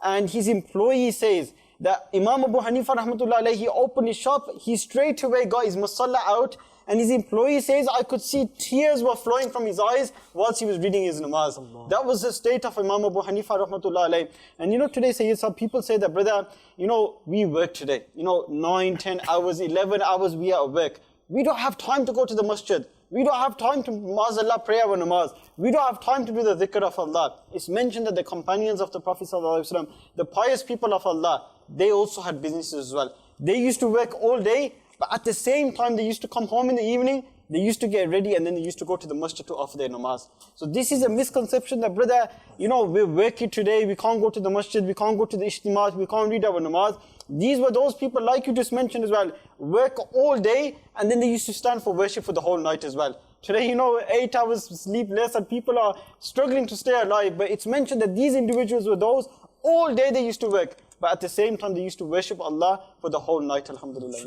and his employee says that Imam Abu Hanifa rahmatullah alayhi, he opened his shop, he straight away got his musalla out, and his employee says, I could see tears were flowing from his eyes whilst he was reading his namaz. That was the state of Imam Abu Hanifa rahmatullah alayhi. And today, Sayyid Sahib, people say that, brother, we work today. 9, 10 hours, 11 hours we are at work. We don't have time to go to the masjid. We don't have time to Ma'azallah pray our namaz. We don't have time to do the dhikr of Allah. It's mentioned that the companions of the Prophet ﷺ, the pious people of Allah, they also had businesses as well. They used to work all day, but at the same time they used to come home in the evening they used to get ready and then they used to go to the masjid to offer their namaz. So this is a misconception that, brother, we're working today, we can't go to the masjid, we can't go to the ijtimas, we can't read our namaz. These were those people, like you just mentioned as well, work all day and then they used to stand for worship for the whole night as well. Today, 8 hours sleep less and people are struggling to stay alive. But it's mentioned that these individuals were those, all day they used to work. But at the same time, they used to worship Allah for the whole night, alhamdulillah.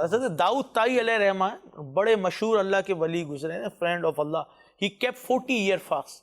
Hazrat Daud Ta'i alayhi rahman, bade mashhoor Allah ke wali guzre hain, friend of Allah. He kept 40-year fast.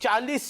40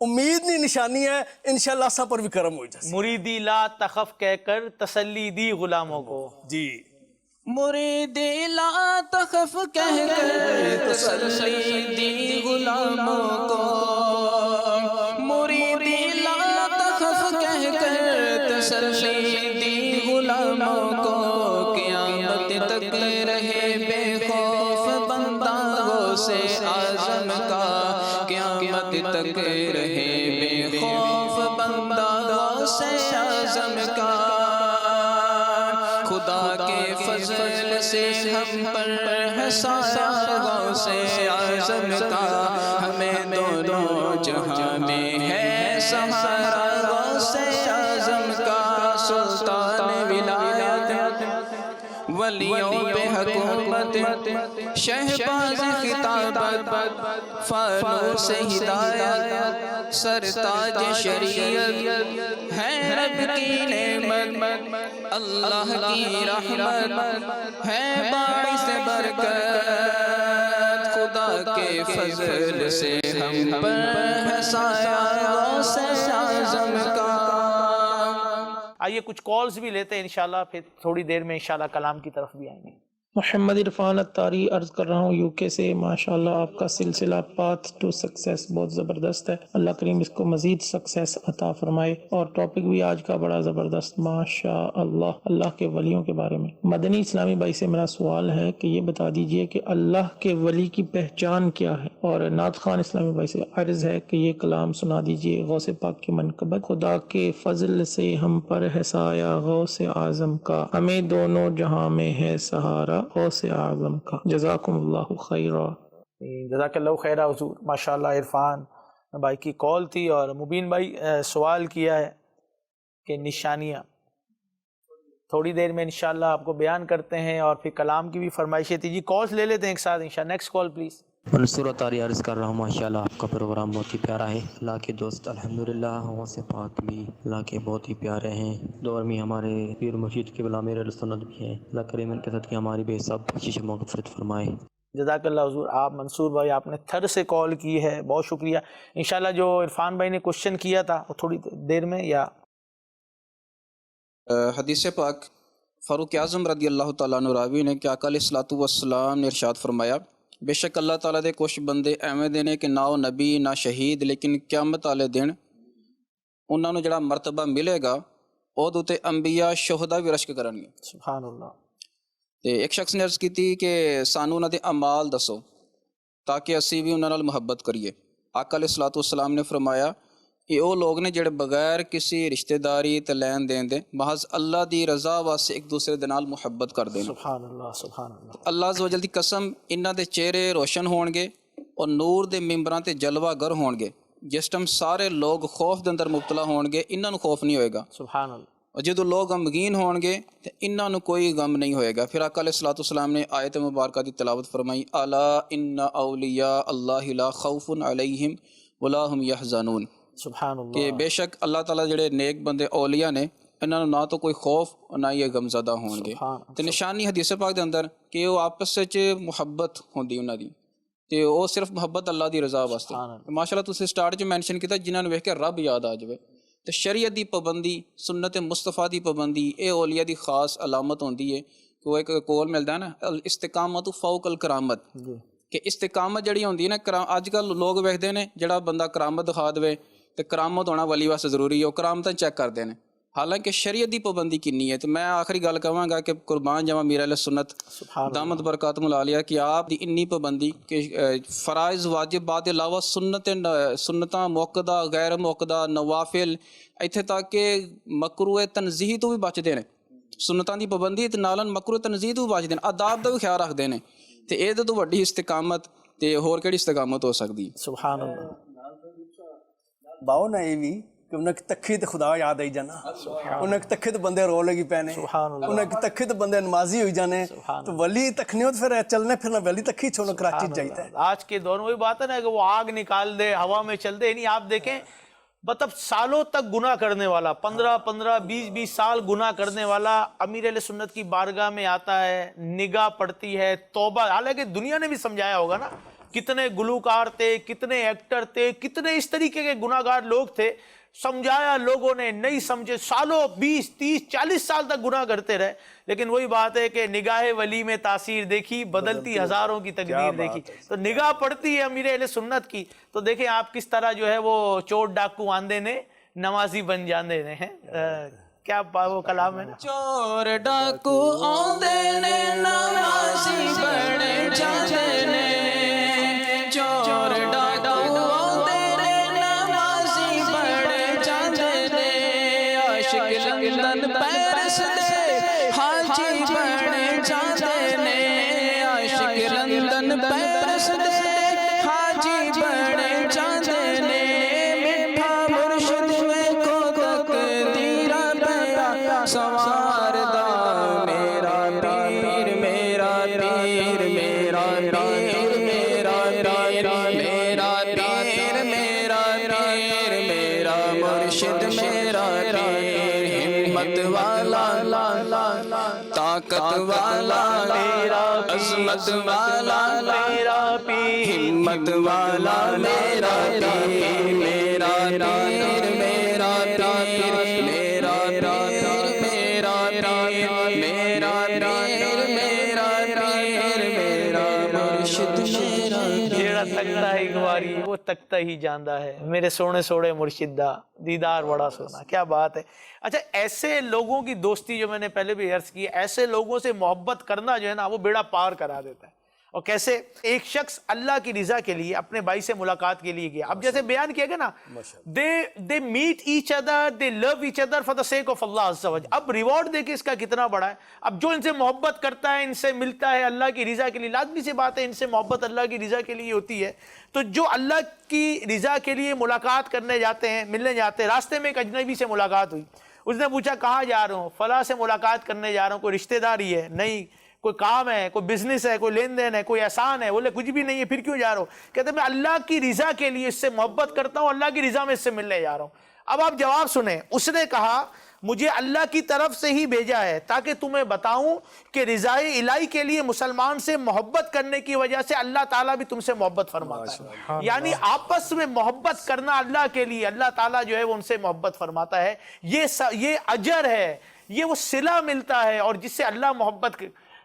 امید نہیں نشانی ہے، انشاءاللہ سب پر بھی کرم ہو جائے. مریدی لا تخف کہہ کر تسلی دی غلاموں کو. جی مریدی لا تخف کہہ کر تسلی دی غلاموں کو، مریدی لا تخف کہہ کر تسلی دی غلاموں کو، قیامت تک رہے بے خوف بندہ غوث اعظم کا، قیامت تک رہے بے خوف بندہ غوث اعظم کا. خدا کے فضل سے ہم پر ہے سایہ غوث اعظم کا، ہمیں دونوں جہاں میں ہے سہارا غوث اعظم کا. سلطان ولایت ولیوں پہ حکومت، شہباز خطابت، فانوس ہدایت، سرتاج شریعت، ہے رب کی نعمت، اللہ کی رحمت، ہے باعث برکت. خدا کے فضل سے ہم پر ہے سایہ غوث اعظم کا. آئیے کچھ کالز بھی لیتے ہیں انشاءاللہ، پھر تھوڑی دیر میں انشاءاللہ کلام کی طرف بھی آئیں گے. محمد عرفان اتاری عرض کر رہا ہوں یو کے سے. ماشاءاللہ آپ کا سلسلہ پاتھ ٹو سکسیس بہت زبردست ہے، اللہ کریم اس کو مزید سکسیس عطا فرمائے. اور ٹاپک بھی آج کا بڑا زبردست ماشاءاللہ، اللہ کے ولیوں کے بارے میں. مدنی اسلامی بھائی سے میرا سوال ہے کہ یہ بتا دیجئے کہ اللہ کے ولی کی پہچان کیا ہے. اور نعت خان اسلامی بھائی سے عرض ہے کہ یہ کلام سنا دیجئے. غوث پاک کی منقبت، خدا کے فضل سے ہم پر ہے سایہ غوث اعظم کا، ہمیں دونوں جہاں میں ہے سہارا غوث اعظم کا. جزاکم اللہ خیرہ. جزاک اللہ خیرہ حضور. ماشاءاللہ عرفان بھائی کی کال تھی، اور مبین بھائی سوال کیا ہے کہ نشانیاں تھوڑی دیر میں انشاءاللہ آپ کو بیان کرتے ہیں، اور پھر کلام کی بھی فرمائشیں تھی. جی کالز لے لیتے ہیں ایک ساتھ انشاءاللہ. Next call please. منصور اتاری عرض کر رہا ہوں ماشاءاللہ آپ کا پروگرام بہت ہی پیارا ہے. اللہ کے دوست الحمدللہ غوث پاک بھی اللہ کے بہت ہی پیارے ہیں. دور میں ہمارے پیر مرشد قبلہ میرے سنت بھی ہیں. اللہ کریم ان کے ساتھ کی ہماری بے حساب بخشش مغفرت فرمائے. جزاک اللہ حضور. آپ منصور بھائی آپ نے تھر سے کال کی ہے، بہت شکریہ. انشاءاللہ جو عرفان بھائی نے کوشچن کیا تھا وہ تھوڑی دیر میں، یا حدیث پاک فاروق اعظم رضی اللہ تعالیٰ عنہ راوی نے کہ آقا علیہ الصلوۃ والسلام نے ارشاد فرمایا، بے شک اللہ تعالیٰ دے کچھ بندے ایویں دے نے کہ نہ وہ نبی نہ شہید، لیکن قیامت والے دن انہوں نے جڑا مرتبہ ملے گا وہ دوتے انبیاء شہداء بھی رشک کرن گے. سبحان اللہ. تے ایک شخص نے عرض کی تھی کہ سانو انہاں دے اعمال دسو تاکہ اسی بھی انہاں نال محبت کریے. آقا علیہ الصلوۃ والسلام نے فرمایا کہ وہ لوگ نے جڑے بغیر کسی رشتہ داری تے لین دین دے محض اللہ دی رضا واسطے ایک دوسرے دے نال محبت کر دین. سبحان اللہ سبحان اللہ. اللہ عز و جل دی قسم انہاں دے چہرے روشن ہون گے اور نور دے ممبراں تے جلوہ گر ہون گے. جس ٹائم سارے لوگ خوف دے اندر مبتلا ہون گے انہاں نو خوف نہیں ہوئے گا، سبحان اللہ. اور جدو لوگ غمگین ہون گے تو انہاں نو کوئی غم نہیں ہوئے گا. پھر آقا علیہ الصلوۃ والسلام نے آیت مبارکہ دی تلاوت فرمائی، الا ان اولیاء اللہ لا خوف علیہم ولا هم یحزنون. سبحان اللہ. کہ بے شک اللہ تعالیٰ جڑے نیک بندے اولیاء نے انہاں نو نہ تو کوئی خوف اور نہ یہ غم زدہ ہون گے. تے نشانی حدیث پاک دے اندر کہ وہ آپس وچ محبت ہوندی انہاں دی، تے وہ صرف محبت اللہ دی رضا واسطے. ماشاءاللہ تسی سٹارٹ چ مینشن کیتا جنہاں نو ویکھ کے رب یاد آ جاوے. تے شریعت دی پابندی، سنت مصطفیٰ دی پابندی اے اولیاء دی خاص علامت ہوندی ہے. کہ وہ ایک قول ملدا ہے نا، الاستقامت فوق الکرامت، کہ استقامت جڑی ہوندی ہے نا، اج کل لوگ ویکھدے نے جڑا بندہ کرامت دکھا دے تے کرامت ہونا ولی واسطے ضروری ہے، وہ کرامتاں چیک کردے نے. حالانکہ شریعت دی پابندی کنی ہے. تو میں آخری گل کہاں گا کہ قربان جاواں میر اہل سنت دامت برکاتہم العالیہ کہ آپ دی انی پابندی کہ فرائض واجبات کے علاوہ سنتاں موقدہ غیر موقدہ نوافل ایتھے تک کہ مکروہ تنزیہ تو بھی بچدے نے. سنتاں دی پابندی تے نالن مکروہ تنزیہ تو بھی بچدے نے، آداب دا بھی خیال رکھدے نے. تے اے تو وڈی استقامت تے ہور کیڑی استقامت ہو سکدی. سبحان اللہ. باؤ نا یہ بھی کہ انہیں تکھی تے خدا یاد آئی جانا، انہیں تکھی تے بندے رو لگی پینے، انہیں تکھی تے بندے نمازی ہوئی جانے. تو ولی تکھنی ہو تو پھر چلنے پھرنا ولی تکھی چھوڑنا کراچی جائیتا ہے. آج کے دور میں وہی بات ہے نا کہ وہ آگ نکال دے ہوا میں چل دے. نہیں آپ دیکھیں مطلب سالوں تک گناہ کرنے والا، 15 20 سال گناہ کرنے والا امیر اہل سنت کی بارگاہ میں آتا ہے، نگاہ پڑتی ہے، توبہ. حالانکہ دنیا نے بھی سمجھایا ہوگا نا کتنے گلوکار تھے، کتنے ایکٹر تھے، کتنے اس طریقے کے گناہ گار لوگ تھے، سمجھایا لوگوں نے، نہیں سمجھے، سالوں 20 30 40 سال تک گناہ کرتے رہے. لیکن وہی بات ہے کہ نگاہ ولی میں تاثیر دیکھی، بدلتی ہزاروں کی تقدیر دیکھی. تو نگاہ پڑتی ہے امیر اہل سنت کی. تو دیکھیں آپ کس طرح جو ہے وہ چور ڈاکو آندے نے نمازی بن جاندے نے. کیا وہ کلام ہے نا، چور ڈاکو آندے نے نمازی بن جاندے نے، چور ڈاکو آندے نے نمازی بن جاندے نے، عاشق لندن پیرس دے حاجی بن جاندے نے، عاشق لندن پیرس دے حاجی بن جاندے نے، میٹھا مرشد میں کو تقدیرہ پیا سواردا، میرا پیر میرا پیر میرا پیر میرا پیر میرا پیر میرا پیر میرا مرشد میرا پیر، ہمت والا طاقت والا میرا، عظمت والا میرا پیر، ہمت والا میرا پیر میرا پیر میرا پیر میرا پیر میرا پیر میرا پیر میرا پیر میرا مرشد میرا جیڑا تکتا ہے ایک باری وہ تکتا ہی جاندہ ہے، میرے سونے سوڑے مرشد دا دیدار بڑا سونا. کیا بات ہے. اچھا ایسے لوگوں کی دوستی جو میں نے پہلے بھی عرض کی، ایسے لوگوں سے محبت کرنا جو ہے نا وہ بیڑا پار کرا دیتا ہے. اور کیسے ایک شخص اللہ کی رضا کے لیے اپنے بھائی سے ملاقات کے لیے گیا. اب جیسے بیان کیا گیا نا، they meet each other, they love each other for the sake of Allah عز و جل. اب ریوارڈ دیکھیں اس کا کتنا بڑا ہے. اب جو ان سے محبت کرتا ہے، ان سے ملتا ہے اللہ کی رضا کے لیے، لازمی سی بات ہے ان سے محبت اللہ کی رضا کے لیے ہوتی ہے. تو جو اللہ کی رضا کے لیے ملاقات کرنے جاتے ہیں، ملنے جاتے ہیں، راستے میں ایک اجنبی سے ملاقات ہوئی. اس نے پوچھا کہاں جا رہا ہوں؟ فلاں سے ملاقات کرنے جا رہا ہوں. کوئی رشتہ داری ہے؟ نہیں. کوئی کام ہے، کوئی بزنس ہے، کوئی لین دین ہے، کوئی احسان ہے؟ بولے کچھ بھی نہیں ہے. پھر کیوں جا رہا ہوں؟ کہتے ہیں میں اللہ کی رضا کے لیے اس سے محبت کرتا ہوں، اللہ کی رضا میں اس سے ملنے جا رہا ہوں. اب آپ جواب سنیں. اس نے کہا مجھے اللہ کی طرف سے ہی بھیجا ہے تاکہ تمہیں بتاؤں کہ رضائے الہی کے لیے مسلمان سے محبت کرنے کی وجہ سے اللہ تعالیٰ بھی تم سے محبت فرماتا ہے. یعنی آپس میں محبت کرنا اللہ کے لیے، اللہ تعالیٰ جو ہے وہ ان سے محبت فرماتا ہے. یہ اجر ہے، یہ وہ صلہ ملتا ہے، اور جس سے اللہ محبت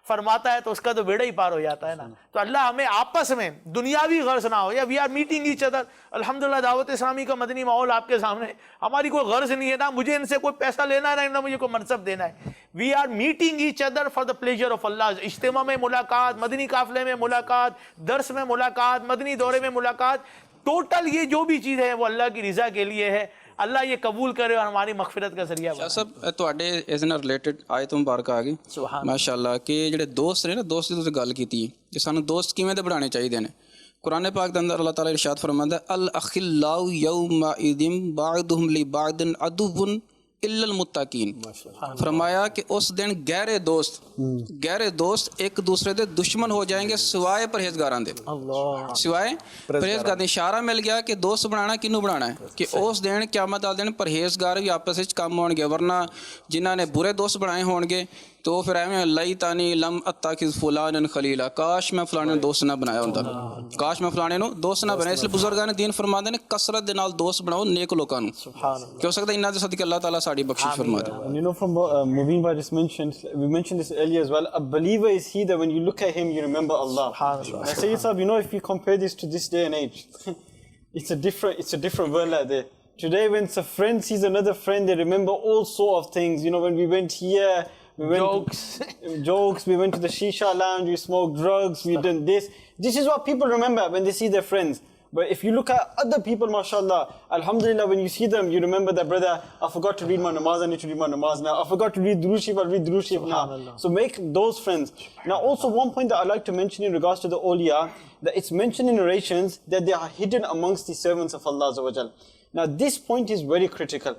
فرماتا ہے تو اس کا تو بیڑا ہی پار ہو جاتا ہے نا. تو اللہ ہمیں آپس میں دنیاوی غرض نہ ہو، یا we are meeting each other. الحمدللہ دعوت اسلامی کا مدنی ماحول آپ کے سامنے، ہماری کوئی غرض نہیں ہے، نہ مجھے ان سے کوئی پیسہ لینا ہے، نہ مجھے کوئی منصب دینا ہے. We are meeting each other for the pleasure of Allah. اجتماع میں ملاقات، مدنی قافلے میں ملاقات، درس میں ملاقات، مدنی دورے میں ملاقات، ٹوٹل یہ جو بھی چیز ہے وہ اللہ کی رضا کے لیے ہے. اللہ یہ قبول کرے اور ہماری مغفرت کا ذریعہ بنے. سب تواڈے اس نال ریلیٹڈ آیت مبارکہ آ گئی ماشاءاللہ کہ جڑے دوست نے نا، دوست دی تسی گل کیتی کہ سانو دوست کیویں دے بنانے چاہیے نے. قرآن پاک دے اندر اللہ تعالیٰ ارشاد فرماندا ہے الاخلاء یومئذ بعضهم لبعض عدو الا المتقین. فرمایا کہ اس دن گہرے دوست ایک دوسرے دے دشمن ہو جائیں گے سوائے پرہیزگاراں دے. سوائے پرہیزگار. اشارہ مل گیا کہ دوست بنانا کنوں بنانا ہے کہ اس دن قیامت والے دن پرہیزگار بھی آپس وچ کام ہون گے. ورنہ جنہاں نے برے دوست بنائے ہون گے تو پھر ایویں لیتانی لم اتخذ فلانا خلیلا، کاش میں فلانے نو دوست نہ بنایا ہوندا، کاش میں فلانے نو دوست نہ بنایا. اس لیے بزرگان دین فرماندے نے کثرت دے نال دوست بناؤ نیک لوکاں نو، کہ ہو سکتا ہے انہاں دے صدقے اللہ تعالیٰ ساڈی بخشش فرما دے. And you know, from Mubin Bhai just mentioned, we mentioned this earlier as well, a believer is he that when you look at him, you remember Allah. I say, Saab, you know, if you compare this to this day and age, it's a different world out there. Today, when a friend sees another friend, they remember all sort of things. You know, when we went here, we went jokes, we went to the shisha lounge, we smoked drugs, we did this. This is what people remember when they see their friends. But if you look at other people, mashallah, alhamdulillah, when you see them, you remember that, brother, I forgot to read my namaz, I need to read my namaz now. I forgot to read Durood Sharif, I'll read Durood Sharif now. So make those friends. Now also one point that I'd like to mention in regards to the awliya, that it's mentioned in narrations that they are hidden amongst the servants of Allah Azza wa Jal. Now this point is very critical.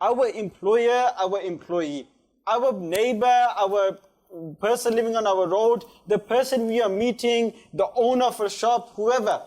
Our employer, our employee, our neighbor, our person living on our road, the person we are meeting, the owner of a shop, whoever,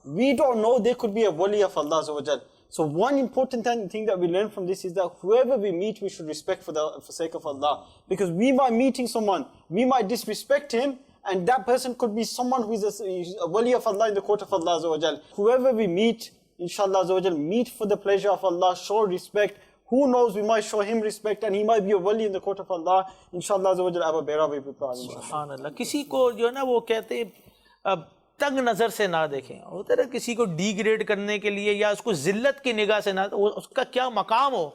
we don't know, they could be a wali of Allah Azza wa Jal. So one important thing that we learn from this is that whoever we meet, we should respect for the sake of Allah. Because we might meeting someone, we might disrespect him, and that person could be someone who is a wali of Allah in the court of Allah Azza wa Jal. Whoever we meet, inshallah Azza wa Jal, meet for the pleasure of Allah, show respect. Who knows, we might show him respect and he might be a wali in the court of Allah. Inshallah Azza wa Jal, Abu Bayra will be proud. subhanallah. کسی کو جو ہے نا وہ کہتے ہیں تنگ نظر سے نہ دیکھیں. ہوتا ہے کسی کو ڈی گریڈ کرنے کے لیے یا اس کو ذلت کی نگاہ سے نہ، اس کا کیا مقام ہو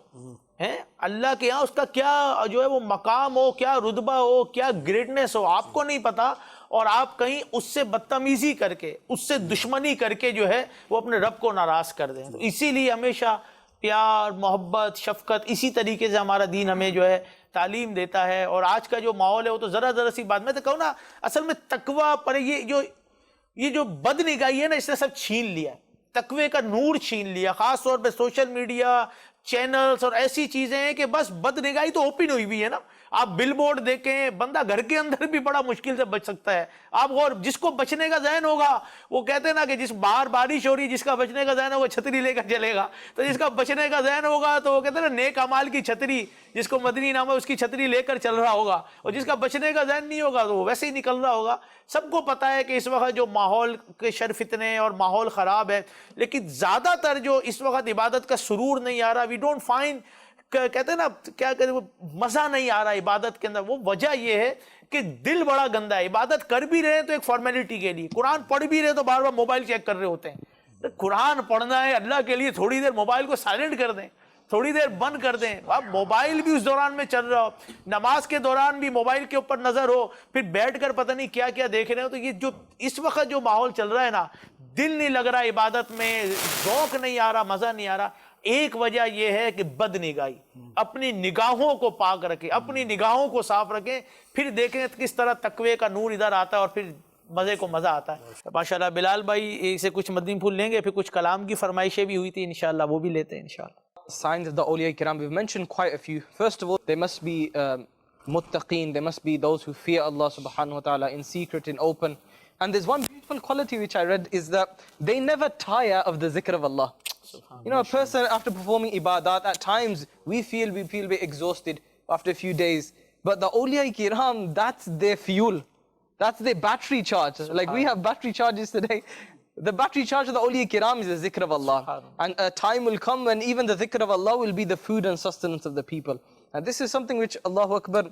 ہے اللہ کے یہاں، اس کا کیا جو ہے وہ مقام ہو، کیا رتبہ ہو، کیا گریٹنس ہو، آپ کو نہیں پتا، اور آپ کہیں اس سے بدتمیزی کر کے، اس سے دشمنی کر کے جو ہے وہ اپنے رب کو ناراض کر دیں. تو اسی لیے ہمیشہ پیار، محبت، شفقت، اسی طریقے سے ہمارا دین ہمیں جو ہے تعلیم دیتا ہے. اور آج کا جو ماحول ہے وہ تو ذرا سی بات، میں تو کہوں نا اصل میں تقویٰ پر یہ جو بد نگاہی ہے نا، اس نے سب چھین لیا ہے، تقوی کا نور چھین لیا. خاص طور پہ سوشل میڈیا، چینلز اور ایسی چیزیں ہیں کہ بس بد نگاہی تو اوپن ہوئی ہوئی ہے نا. آپ بل بورڈ دیکھیں، بندہ گھر کے اندر بھی بڑا مشکل سے بچ سکتا ہے. آپ غور، جس کو بچنے کا ذہن ہوگا، وہ کہتے ہیں نا کہ جس باہر بارش ہو رہی ہے، جس کا بچنے کا ذہن ہوگا چھتری لے کر چلے گا. تو جس کا بچنے کا ذہن ہوگا تو وہ کہتے ہیں نا نیک اعمال کی چھتری، جس کو مدنی نام ہے اس کی چھتری لے کر چل رہا ہوگا. اور جس کا بچنے کا ذہن نہیں ہوگا تو وہ ویسے ہی نکل رہا ہوگا. سب کو پتہ ہے کہ اس وقت جو ماحول کے شر فتنے اور ماحول خراب ہے، لیکن زیادہ تر جو اس وقت عبادت کا سرور نہیں آ رہا، وی ڈونٹ فائنڈ، کہتے ہیں نا کیا کہتے ہیں، مزہ نہیں آ رہا عبادت کے اندر. وہ وجہ یہ ہے کہ دل بڑا گندا ہے. عبادت کر بھی رہے ہیں تو ایک فارمیلٹی کے لیے، قرآن پڑھ بھی رہے تو بار بار موبائل چیک کر رہے ہوتے ہیں. قرآن پڑھنا ہے اللہ کے لیے، تھوڑی دیر موبائل کو سائلنٹ کر دیں، تھوڑی دیر بند کر دیں. اب موبائل بھی اس دوران میں چل رہا ہو، نماز کے دوران بھی موبائل کے اوپر نظر ہو، پھر بیٹھ کر پتہ نہیں کیا کیا دیکھ رہے ہو. تو یہ جو اس وقت جو ماحول چل رہا ہے نا، دل نہیں لگ رہا عبادت میں، ذوق نہیں آ رہا، مزہ نہیں آ رہا. ایک وجہ یہ ہے کہ بد نگاہی. اپنی نگاہوں کو پاک رکھیں، اپنی نگاہوں کو صاف رکھیں، پھر دیکھیں کس طرح تقوی کا نور ادھر آتا ہے اور پھر مزے کو مزہ آتا ہے. ماشاءاللہ بلال بھائی سے کچھ مدنی پھول لیں گے، پھر کچھ کلام کی فرمائشیں بھی ہوئی تھی انشاءاللہ، وہ بھی لیتے ہیں انشاءاللہ. Signs of the awliya kiram, we've mentioned quite a few. First of all, they must be muttaqeen, they must be those who fear Allah subhanahu wa ta'ala in secret, in open. And there's one beautiful quality which I read is that they never tire of the zikr of Allah. You know, a person after performing ibadat, at times we feel a bit exhausted after a few days. But the awliya kiram, that's their fuel. That's their battery charge. Like we have battery charges today. The battery charge of the awliya kiram is the zikr of Allah. And a time will come when even the zikr of Allah will be the food and sustenance of the people. And this is something which, Allahu Akbar,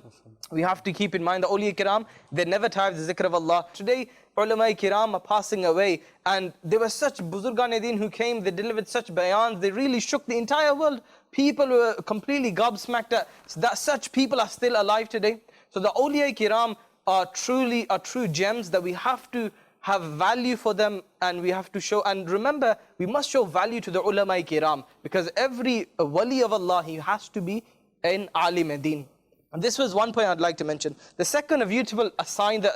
we have to keep in mind. The awliya kiram, they never tire of the zikr of Allah. Today, ulama kiram are passing away. And there were such buzurgan-e-din who came, they delivered such bayans, they really shook the entire world. People were completely gobsmacked that such people are still alive today. So the awliya kiram are true gems that we have to have value for them, and we have to show. And remember, we must show value to the ulama kiram, because every wali of Allah, he has to be an alim ad-din. And this was one point I'd like to mention. The second, a beautiful sign that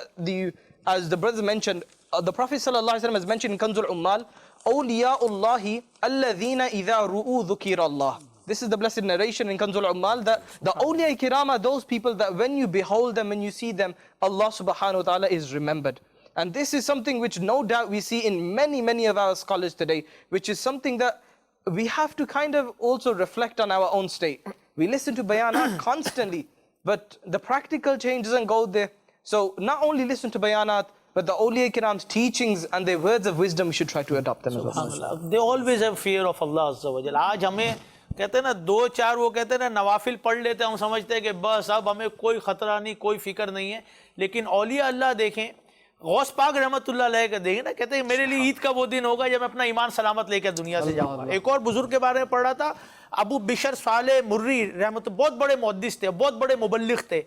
as the brother mentioned, the Prophet ﷺ has mentioned in Kanzul Ummal, awliya'ullahi alladhina idha ru'u dhukira Allah. This is the blessed narration in Kanzul Ummal, that the awliya kiram are those people that when you behold them, when you see them, Allah subhanahu wa ta'ala is remembered. And this is something which no doubt we see in many of our scholars today, which is something that we have to kind of also reflect on our own state. We listen to bayanat constantly, but the practical change doesn't go there. So not only listen to bayanat, but the awliya kiram's teachings and their words of wisdom, we should try to adopt them as well. They always have fear of Allah Azza wa Jal. آج ہمیں کہتے ہیں نا دو چار وہ کہتے ہیں نا نوافل پڑھ لیتے ہیں، ہم سمجھتے ہیں کہ بس اب ہمیں کوئی خطرہ نہیں، کوئی فکر نہیں ہے. لیکن اولیاء اللہ دیکھیں، غوث پاک رحمت اللہ علیہ کا دیکھیں نا، کہتے ہیں میرے لیے عید کا وہ دن ہوگا جب میں اپنا ایمان سلامت لے کر دنیا سے جاؤں گا. ایک اور بزرگ کے بارے میں پڑھ رہا تھا، ابو بشر صالح مری رحمت، بہت بڑے محدث تھے، بہت بڑے مبلغ تھے.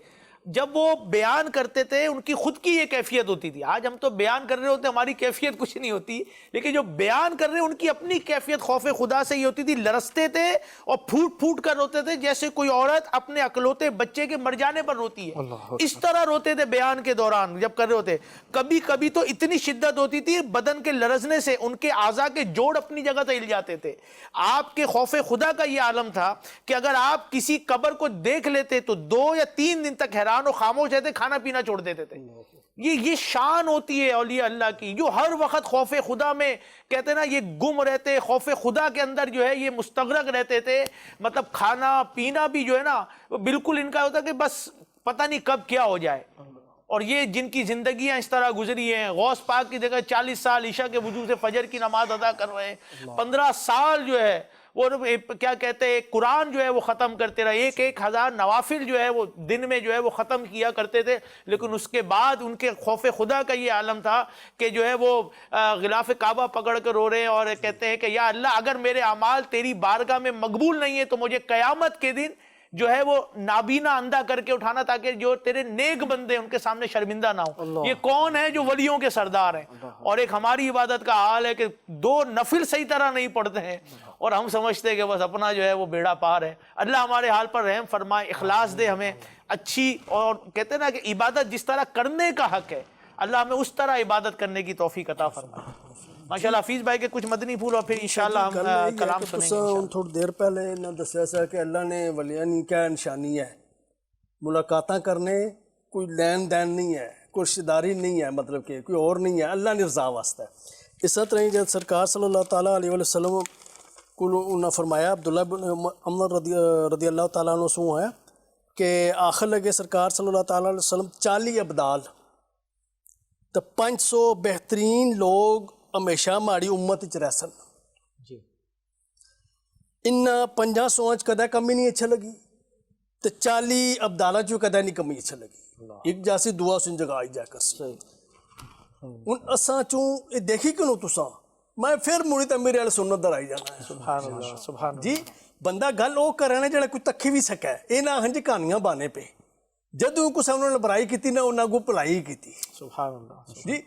جب وہ بیان کرتے تھے ان کی خود کی یہ کیفیت ہوتی تھی. آج ہم تو بیان کر رہے ہوتے ہیں، ہماری کیفیت کچھ نہیں ہوتی، لیکن جو بیان کر رہے ہیں ان کی اپنی کیفیت خوف خدا سے یہ ہوتی تھی، لرزتے تھے اور پھوٹ کر روتے تھے جیسے کوئی عورت اپنے اکلوتے بچے کے مر جانے پر روتی ہے. اس طرح روتے تھے بیان کے دوران جب کر رہے ہوتے. کبھی کبھی تو اتنی شدت ہوتی تھی بدن کے لرزنے سے ان کے اعضاء کے جوڑ اپنی جگہ سے ہل جاتے تھے. آپ کے خوف خدا کا یہ عالم تھا کہ اگر آپ کسی قبر کو دیکھ لیتے تو 2 یا 3 دن تک حیران و خاموش رہتے، کھانا پینا چھوڑ دیتے تھے. یہ شان ہوتی ہے اولیاء اللہ کی، جو ہر وقت خوف خدا میں کہتے ہیں نا یہ گم رہتے، خوف خدا کے اندر جو ہے یہ مستغرق رہتے تھے. مطلب کھانا پینا بھی جو ہے نا بالکل ان کا ہوتا کہ بس پتہ نہیں کب کیا ہو جائے. اور یہ جن کی زندگیاں اس طرح گزری ہیں، غوث پاک کی جگہ 40 سال عشاء کے وضو سے فجر کی نماز ادا کر رہے ہیں، 15 سال جو ہے وہ کیا کہتے ہیں قرآن جو ہے وہ ختم کرتے رہے، 1,000 نوافل جو ہے وہ دن میں جو ہے وہ ختم کیا کرتے تھے، لیکن اس کے بعد ان کے خوف خدا کا یہ عالم تھا کہ جو ہے وہ غلاف کعبہ پکڑ کر رو رہے ہیں اور کہتے ہیں کہ یا اللہ اگر میرے اعمال تیری بارگاہ میں مقبول نہیں ہے تو مجھے قیامت کے دن جو ہے وہ نابینا اندھا کر کے اٹھانا تاکہ جو تیرے نیک بندے ان کے سامنے شرمندہ نہ ہوں۔ یہ کون ہے جو ولیوں کے سردار ہیں، اور ایک ہماری عبادت کا حال ہے کہ 2 نفل صحیح طرح نہیں پڑھتے ہیں اور ہم سمجھتے ہیں کہ بس اپنا جو ہے وہ بیڑا پار ہے۔ اللہ ہمارے حال پر رحم فرمائے، اخلاص دے ہمیں اچھی، اور کہتے ہیں نا کہ عبادت جس طرح کرنے کا حق ہے اللہ ہمیں اس طرح عبادت کرنے کی توفیق عطا فرمائے۔ ماشاءاللہ حفیظ بھائی کے کچھ مدنی پھول اور پھر انشاءاللہ ہم کلام سنیں گے۔ تھوڑی دیر پہلے انہوں نے دسیا سا کہ اللہ نے ولیاں کی کیا نشانی ہے، ملاقاتاں کرنے، کوئی لین دین نہیں ہے، کوئی رشتہ داری نہیں ہے، مطلب کہ کوئی اور نہیں ہے، اللہ نے رضا واسطہ ہے۔ اس طرح ہی جب سرکار صلی اللہ تعالیٰ علیہ وسلم کو انہوں نے فرمایا، عبداللہ بن عمر رضی اللہ تعالیٰ عنہ سوں ہے کہ آخر لگے سرکار صلی اللہ تعالیٰ علیہ وسلم 40 ابدال تو 500 بہترین لوگ ہمیشہ ہماری امت چ رہ سن، ان 500 کدے کمی نہیں اچھا لگی تو 40 ابدالہ چو کدے نہیں کمی اچھا لگی، ایک جیسی دعا سن جگہ آئی جا کر ان اساں چوں یہ دیکھی کنوں تساں میں پھر مڑی تے میرے والے سنت در آئی جانا ہے۔ سبحان اللہ، سبحان اللہ۔ جی بندہ گل وہ کرے نا جڑا کوئی تکھی بھی سکے، یہ نہ ہنج کہانیاں بانے پہ، جدوں کسے انہوں نے برائی کیتی نہ انہوں کو بھلائی کیتی۔ سبحان اللہ۔ جی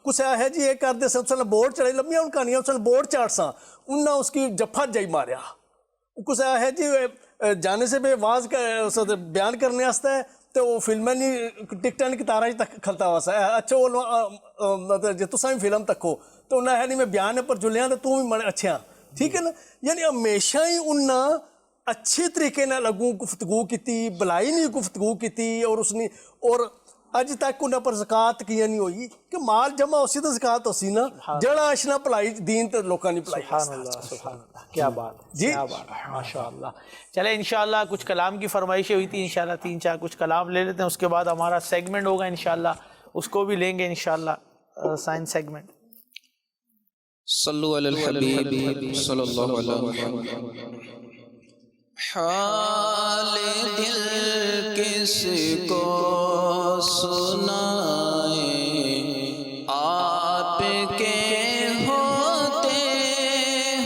کسے ہے جی یہ کر دے سن سن بورڈ چڑھے لمبیاں ان کہانیاں سن بورڈ چاڑ سا انہاں اس کی جفا جائی ماریا، کسے ہے جی جانے سے بے واز بیان کرنے واسطے تو وہ فلمیں نہیں ٹکٹاں کتاراں تک کھلتا ہوا سا اچھا وہ جے تساں بھی فلم تکو تو انہاں ہے نہیں میں بیان پر جلیاں تو توں بھی مڑے اچھے ہاں، ٹھیک ہے نا، یعنی ہمیشہ ہی انہاں اچھے طریقے نہ لگوں گفتگو کیتی، بلائی نہیں گفتگو کیتی، اور اس نے اور اج تک انہاں پر زکات کیا نہیں ہوئی کہ مال جمع ہوسی تو زکات ہوسی نا، جڑا اشنا پلائی دین تے لوکاں نہیں پلائی۔ سبحان اللہ، سبحان اللہ، کیا بات ہے، کیا بات ہے، ماشاءاللہ۔ چلیں انشاءاللہ کچھ کلام کی فرمائشیں ہوئی تھی، انشاءاللہ 3-4 کچھ کلام لے لیتے ہیں، اس کے بعد ہمارا سیگمنٹ ہوگا انشاءاللہ، اس کو بھی لیں گے انشاءاللہ سائنس سیگمنٹ۔ صلو علی الحبیب صلی اللہ علیہ وسلم۔ حال دل کس کو سنائے آپ کے ہوتے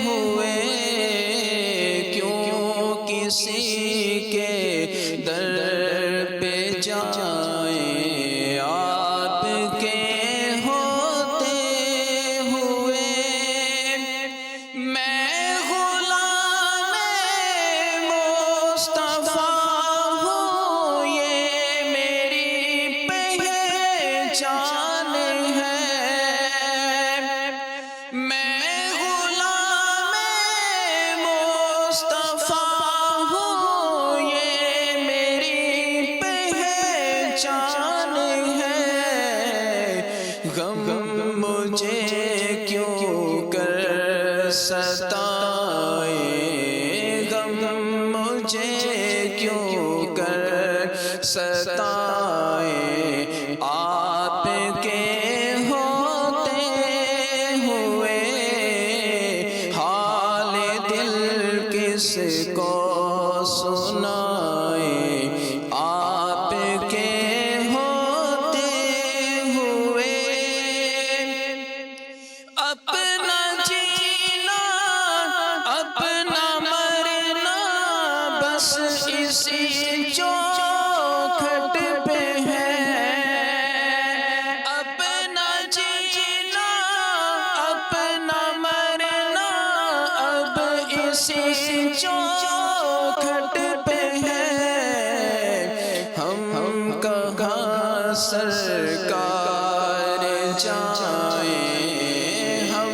ہوئے، کیوں کسی کے در پہ جائیں آپ کے ہوتے ہوئے، میں غلام مصطفیٰ ہوں، یہ میری پہچان ہے، میں غلام مصطفیٰ ہوں، یہ میری پہچان ہے، غم مجھے کیوں کر ستائے، غم مجھے کیوں کر ستائے، آپ کے ہوتے ہوئے، حال دل کس کو سنائے آپ کے ہوتے ہوئے، اپنا جینا اپنا مرنا بس اسی چوکھٹ پہ ہے، اپنا جینا اپنا مرنا اب اسی چوکھٹ پہ ہے، ہم کہاں سرکار جائیں، ہم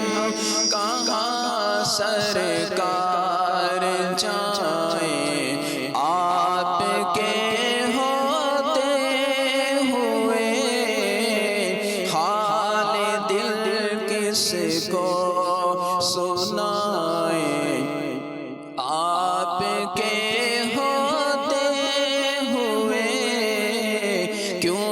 کہاں سرکار جائیں، آپ کے ہوتے ہوئے، حال دل کس کو سنائے آپ کے ہوتے ہوئے، کیوں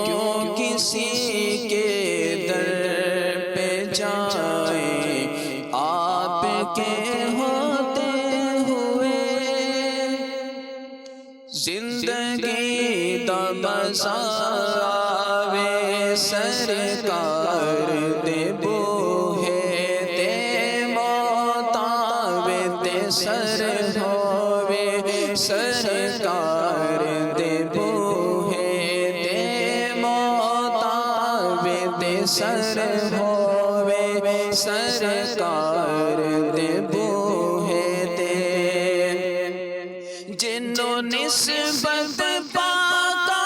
زندگی دا مزہ آوے سرکار دے بوہے تے موت آوے تے سر ہووے سرکار دے بوہے تے موت آوے تے سر ہووے سرکار دے بوہے تے جنوں نسبت پاکا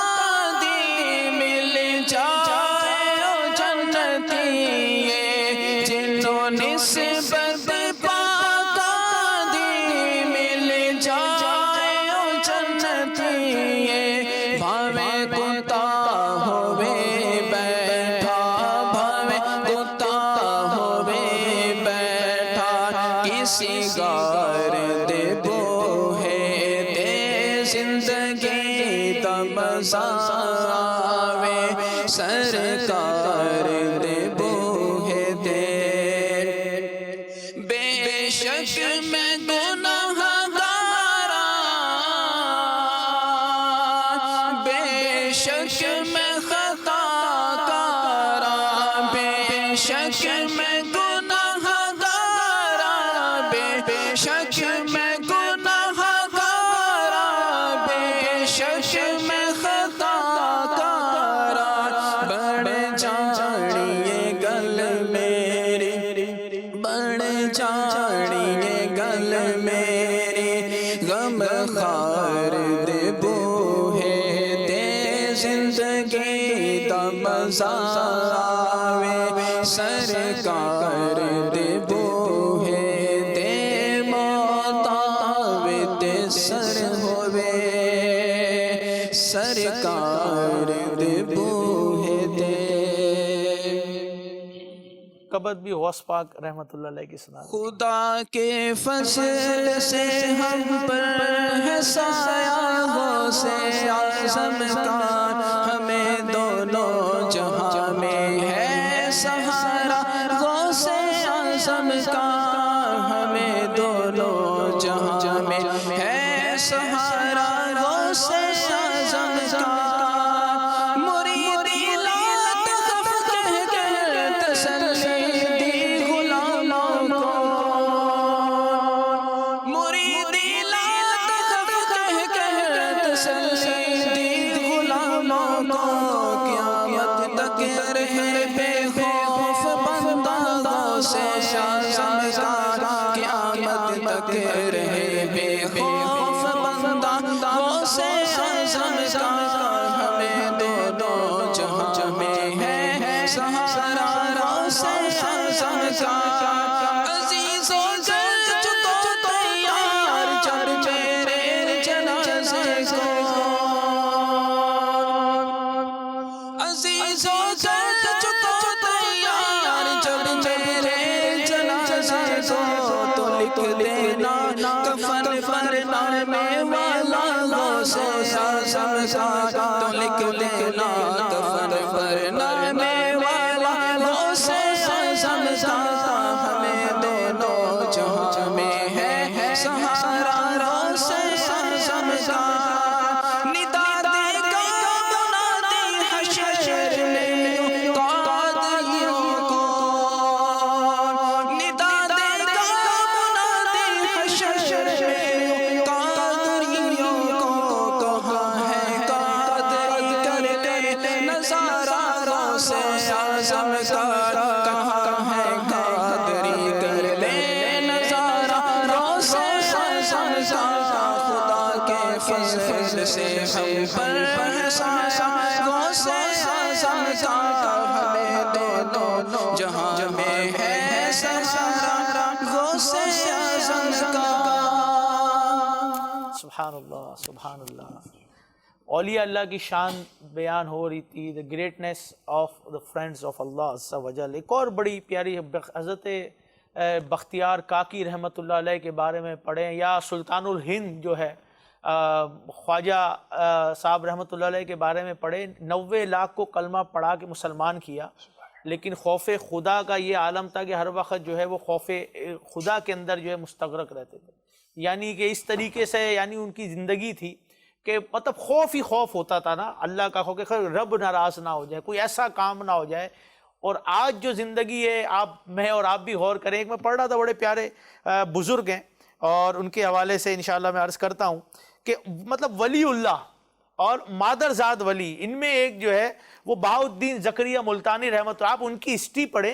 دی مل جائے او جنتی جنوں نسبت پاکا دی مل جائے او جنتی بھاویں کتا ہووے بیٹھا بھاویں کتا ہووے بیٹھا کسی غار دے بوہے تے زندگی دا مزہ آوے سرکار دے بوہے تے بے شک میں گناہ گاراں بے شک میں خطا کاراں بے شک میں گناہ گاراں بے شک میں گناہ گاراں بے شک میں خطا کاراں بڑھ جانیے گل میری بڑھ جانیے گل میری غم خار دے بوہے تے زندگی دا مزہ آوے سرکار دے بوہے تے موت آوے تے سر ہووے سرکار دے بوہے تے قبط بھی غوث پاک رحمۃ اللہ علیہ کی سنا. خدا کے فضل سے ہم پر ہے سایہ غوث اعظم کا ہمیں دونوں جہاں میں ہے سہارا غوث اعظم کا ہمیں دونوں جہاں میں ہے سہارا غوث اعظم کا مریدی لات خف کہہ کر تسلی دی غلاموں کو مریدی لات خف کہہ کر تسلی دی غلاموں کو قیامت تک رہے بے خوف بندہ غوث اعظم کا قیامت تک رہے بے خوف بندہ غوث اعظم کا ہمیں دونوں جہاں میں ہے سہارا غوث اعظم کا عزیزوں چل چکو تیار جب میرے جنازے کو عزیزوں چل چکو تیار جب میرے جنازے کو تو لکھ دینا کفن پر نام والا غوث اعظم کا تو لکھ دینا کفن پر نام والا غوث اعظم کا ہمیں دونوں جہاں میں ہے سہارا غوث اعظم کا ندا دے گا منادی حشر میں قادریوں کو ندا دے گا منادی حشر میں قادریوں کو کہاں ہے قادری کر لے نظارہ غوث اعظم کا کہاں ہے قادری کر لے نظارہ غوث اعظم کا خدا کے فضل سے ہم پر ہے سایہ غوث اعظم کا ہمیں دونوں جہاں میں ہے سہارا غوث اعظم کا. سبحان اللہ سبحان اللہ. اولیاء اللہ کی شان بیان ہو رہی تھی, the greatness of the friends of Allah عز و جل. ایک اور بڑی پیاری حضرت بختیار کاکی رحمۃ اللہ علیہ کے بارے میں پڑھیں, یا سلطان الہند جو ہے خواجہ صاحب رحمۃ اللہ علیہ کے بارے میں پڑھیں. 90 لاکھ کو کلمہ پڑھا کے مسلمان کیا, لیکن خوف خدا کا یہ عالم تھا کہ ہر وقت جو ہے وہ خوف خدا کے اندر جو ہے مستغرق رہتے تھے. یعنی کہ اس طریقے سے یعنی ان کی زندگی تھی کہ مطلب خوف ہی خوف ہوتا تھا نا اللہ کا خوف کہ رب ناراض نہ ہو جائے, کوئی ایسا کام نہ ہو جائے. اور آج جو زندگی ہے, میں اور آپ بھی غور کریں. ایک میں پڑھ رہا تھا, بڑے پیارے بزرگ ہیں اور ان کے حوالے سے انشاءاللہ میں عرض کرتا ہوں کہ مطلب ولی اللہ اور مادرزاد ولی, ان میں ایک جو ہے وہ بہاؤالدین زکریا ملتانی رحمۃ اللہ, آپ ان کی ہسٹری پڑھیں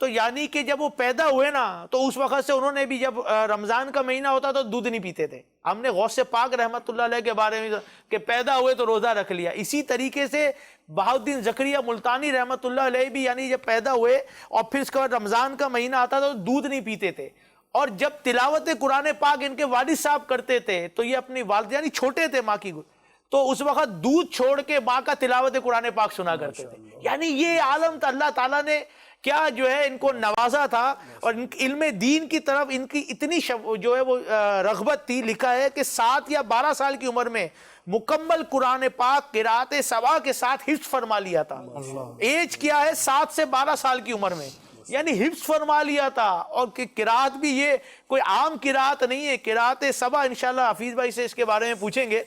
تو یعنی کہ جب وہ پیدا ہوئے نا تو اس وقت سے انہوں نے بھی, جب رمضان کا مہینہ ہوتا تو دودھ نہیں پیتے تھے. ہم نے غوث پاک رحمۃ اللہ علیہ کے بارے میں کہ پیدا ہوئے تو روزہ رکھ لیا. اسی طریقے سے بہاؤالدین زکریا ملتانی رحمۃ اللہ علیہ بھی یعنی جب پیدا ہوئے اور پھر اس کے بعد رمضان کا مہینہ آتا تو دودھ نہیں پیتے تھے. اور جب تلاوت قرآن پاک ان کے والد صاحب کرتے تھے تو یہ اپنی والدہ یعنی چھوٹے تھے ماں کی, تو اس وقت دودھ چھوڑ کے ماں کا تلاوت قرآن پاک سنا کرتے تھے. یعنی یہ عالم تھا, اللہ تعالیٰ نے کیا جو ہے ان کو نوازا تھا اور علم دین کی طرف ان کی اتنی جو ہے وہ رغبت تھی. لکھا ہے کہ 7 یا 12 سال کی عمر میں مکمل قرآن پاک قرات سبا کے ساتھ حفظ فرما لیا تھا. ایج کیا ہے, 7 سے 12 سال کی عمر میں یعنی حفظ فرما لیا تھا. اور قرات بھی یہ کوئی عام قرات نہیں ہے, قرات سبا. انشاءاللہ حفیظ بھائی سے اس کے بارے میں پوچھیں گے.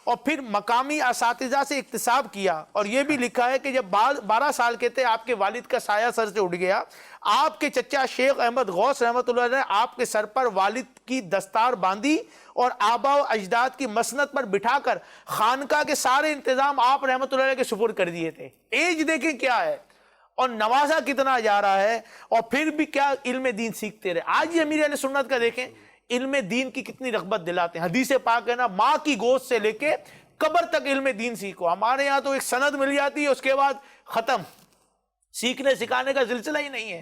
اور پھر مقامی اساتذہ سے اکتساب کیا, اور یہ بھی لکھا ہے کہ جب 12 سال کے تھے آپ کے والد کا سایہ سر سے اٹھ گیا. آپ کے چچا شیخ احمد غوث رحمۃ اللہ نے آپ کے سر پر والد کی دستار باندھی اور آبا و اجداد کی مسند پر بٹھا کر خانقاہ کے سارے انتظام آپ رحمۃ اللہ علیہ کے سپرد کر دیے تھے. ایج دیکھیں کیا ہے اور نوازا کتنا جا رہا ہے, اور پھر بھی کیا علم دین سیکھتے رہے. آج امیر اہل سنت کا دیکھیں علم دین کی کتنی رغبت دلاتے ہیں. حدیث پاک ہے نا, ماں کی گود سے لے کے قبر تک علم دین سیکھو. ہمارے یہاں تو ایک سند مل جاتی ہے, اس کے بعد ختم, سیکھنے سکھانے کا سلسلہ ہی نہیں ہے.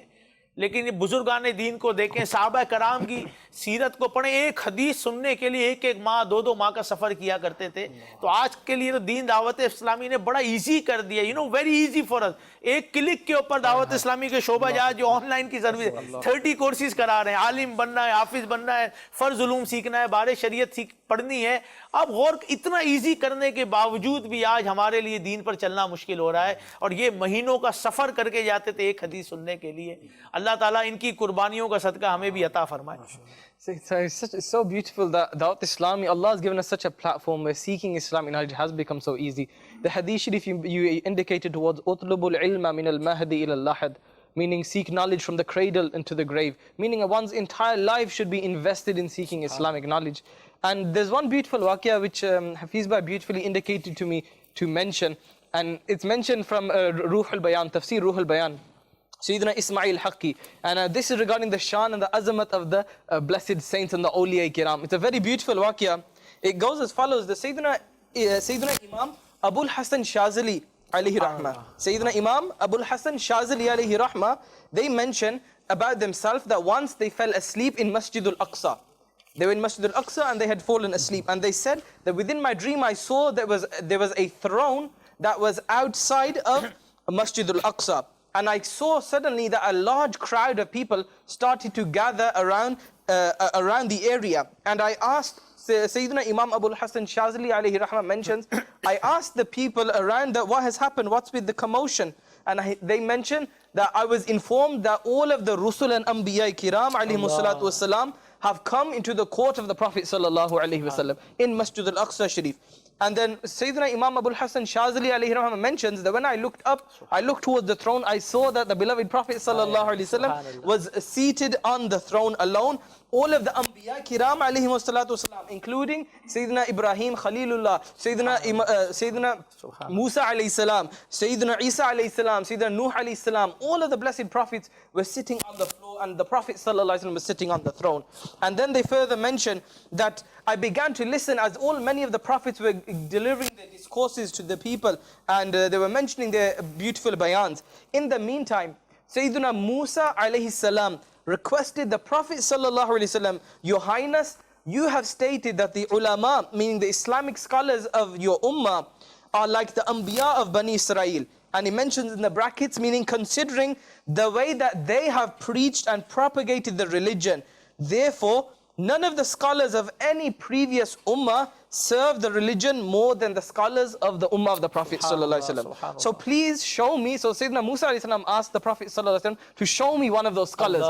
لیکن یہ بزرگان دین کو دیکھیں, صحابہ کرام کی سیرت کو پڑھیں, ایک حدیث سننے کے لیے ایک ماہ 2 ماہ کا سفر کیا کرتے تھے. تو آج کے لیے تو دین دعوت اسلامی نے بڑا ایزی کر دیا, ویری ایزی فار اس. ایک کلک کے اوپر دعوت اسلامی کے شعبہ جات جو آن لائن کی سروس 30 کورسز کرا رہے ہیں. عالم بننا ہے, حافظ بننا ہے, فرض علوم سیکھنا ہے, بارے شریعت پڑھنی ہے. اب غور اتنا ایزی کرنے کے باوجود بھی آج ہمارے لیے دین پر چلنا مشکل ہو رہا ہے, اور یہ مہینوں کا سفر کر کے جاتے تھے ایک حدیث سننے کے لیے. اللہ تعالیٰ ان کی قربانیوں کا صدقہ ہمیں بھی عطا فرمائے. It's so beautiful that Dawat Islami, Allah has given us such a platform where seeking Islamic knowledge has become so easy. The hadith sharif you indicated towards utlubul ilma min al-mahdi ila al-lahad, meaning seek knowledge from the cradle into the grave, meaning one's entire life should be invested in seeking Islamic knowledge. And there's one beautiful waqia which Hafiz Bhai beautifully indicated to me to mention, and it's mentioned from Ruh al-Bayan, Tafsir Ruh al-Bayan, Sayyidina Ismail Haqqi, and this is regarding the shan and the azamat of the blessed saints and the awliya kiram. It's a very beautiful waqia. It goes as follows: the Sayyidina Imam Abul Hasan Shazali alayhi rahmah, Sayyidina Imam Abul Hasan Shazali alayhi rahmah, they mention about themselves that once they fell asleep in Masjid al-Aqsa. They were in Masjid al-Aqsa and they had fallen asleep, and they said that within my dream I saw there was a throne that was outside of Masjid al-Aqsa. And I saw suddenly that a large crowd of people started to gather around the area. And I asked, Sayyidina Imam Abul Hasan Shazali alayhi rahmah mentions, I asked the people around that what has happened, what's with the commotion? And they mentioned that I was informed that all of the Rusul and Anbiya Kiram alayhimu salatu wassalam have come into the court of the Prophet sallallahu alayhi wasallam in Masjid al-Aqsa Sharif. And then Sayyidina Imam Abul Hasan Shazali alayhi rahmah mentions that when I looked up, I looked towards the throne, I saw that the beloved Prophet sallallahu alayhi wasallam was seated on the throne alone. All of the Anbiya Kiram alayhi wassalatu wassalam, including Sayyidina Ibrahim Khalilullah, Sayyidina Musa alayhi salam, Sayyidina Isa alayhi salam, Sayyidina Nuh alayhi salam, all of the blessed prophets were sitting on the floor, and the Prophet sallallahu alayhi wasallam was sitting on the throne. And then they further mention that I began to listen as many of the prophets were delivering their discourses to the people, and they were mentioning their beautiful bayans. In the meantime, Sayyidina Musa alayhi salam requested the Prophet sallallahu alayhi wasallam, Your Highness, you have stated that the ulama, meaning the Islamic scholars of your ummah, are like the Anbiya of Bani Israel. And he mentions in the brackets, meaning considering the way that they have preached and propagated the religion. Therefore, none of the scholars of any previous ummah serve the religion more than the scholars of the ummah of the Prophet sallallahu alaihi wasallam. So please show me. So Sayyidina Musa alayhi salam asked the Prophet sallallahu alaihi wasallam to show me one of those scholars.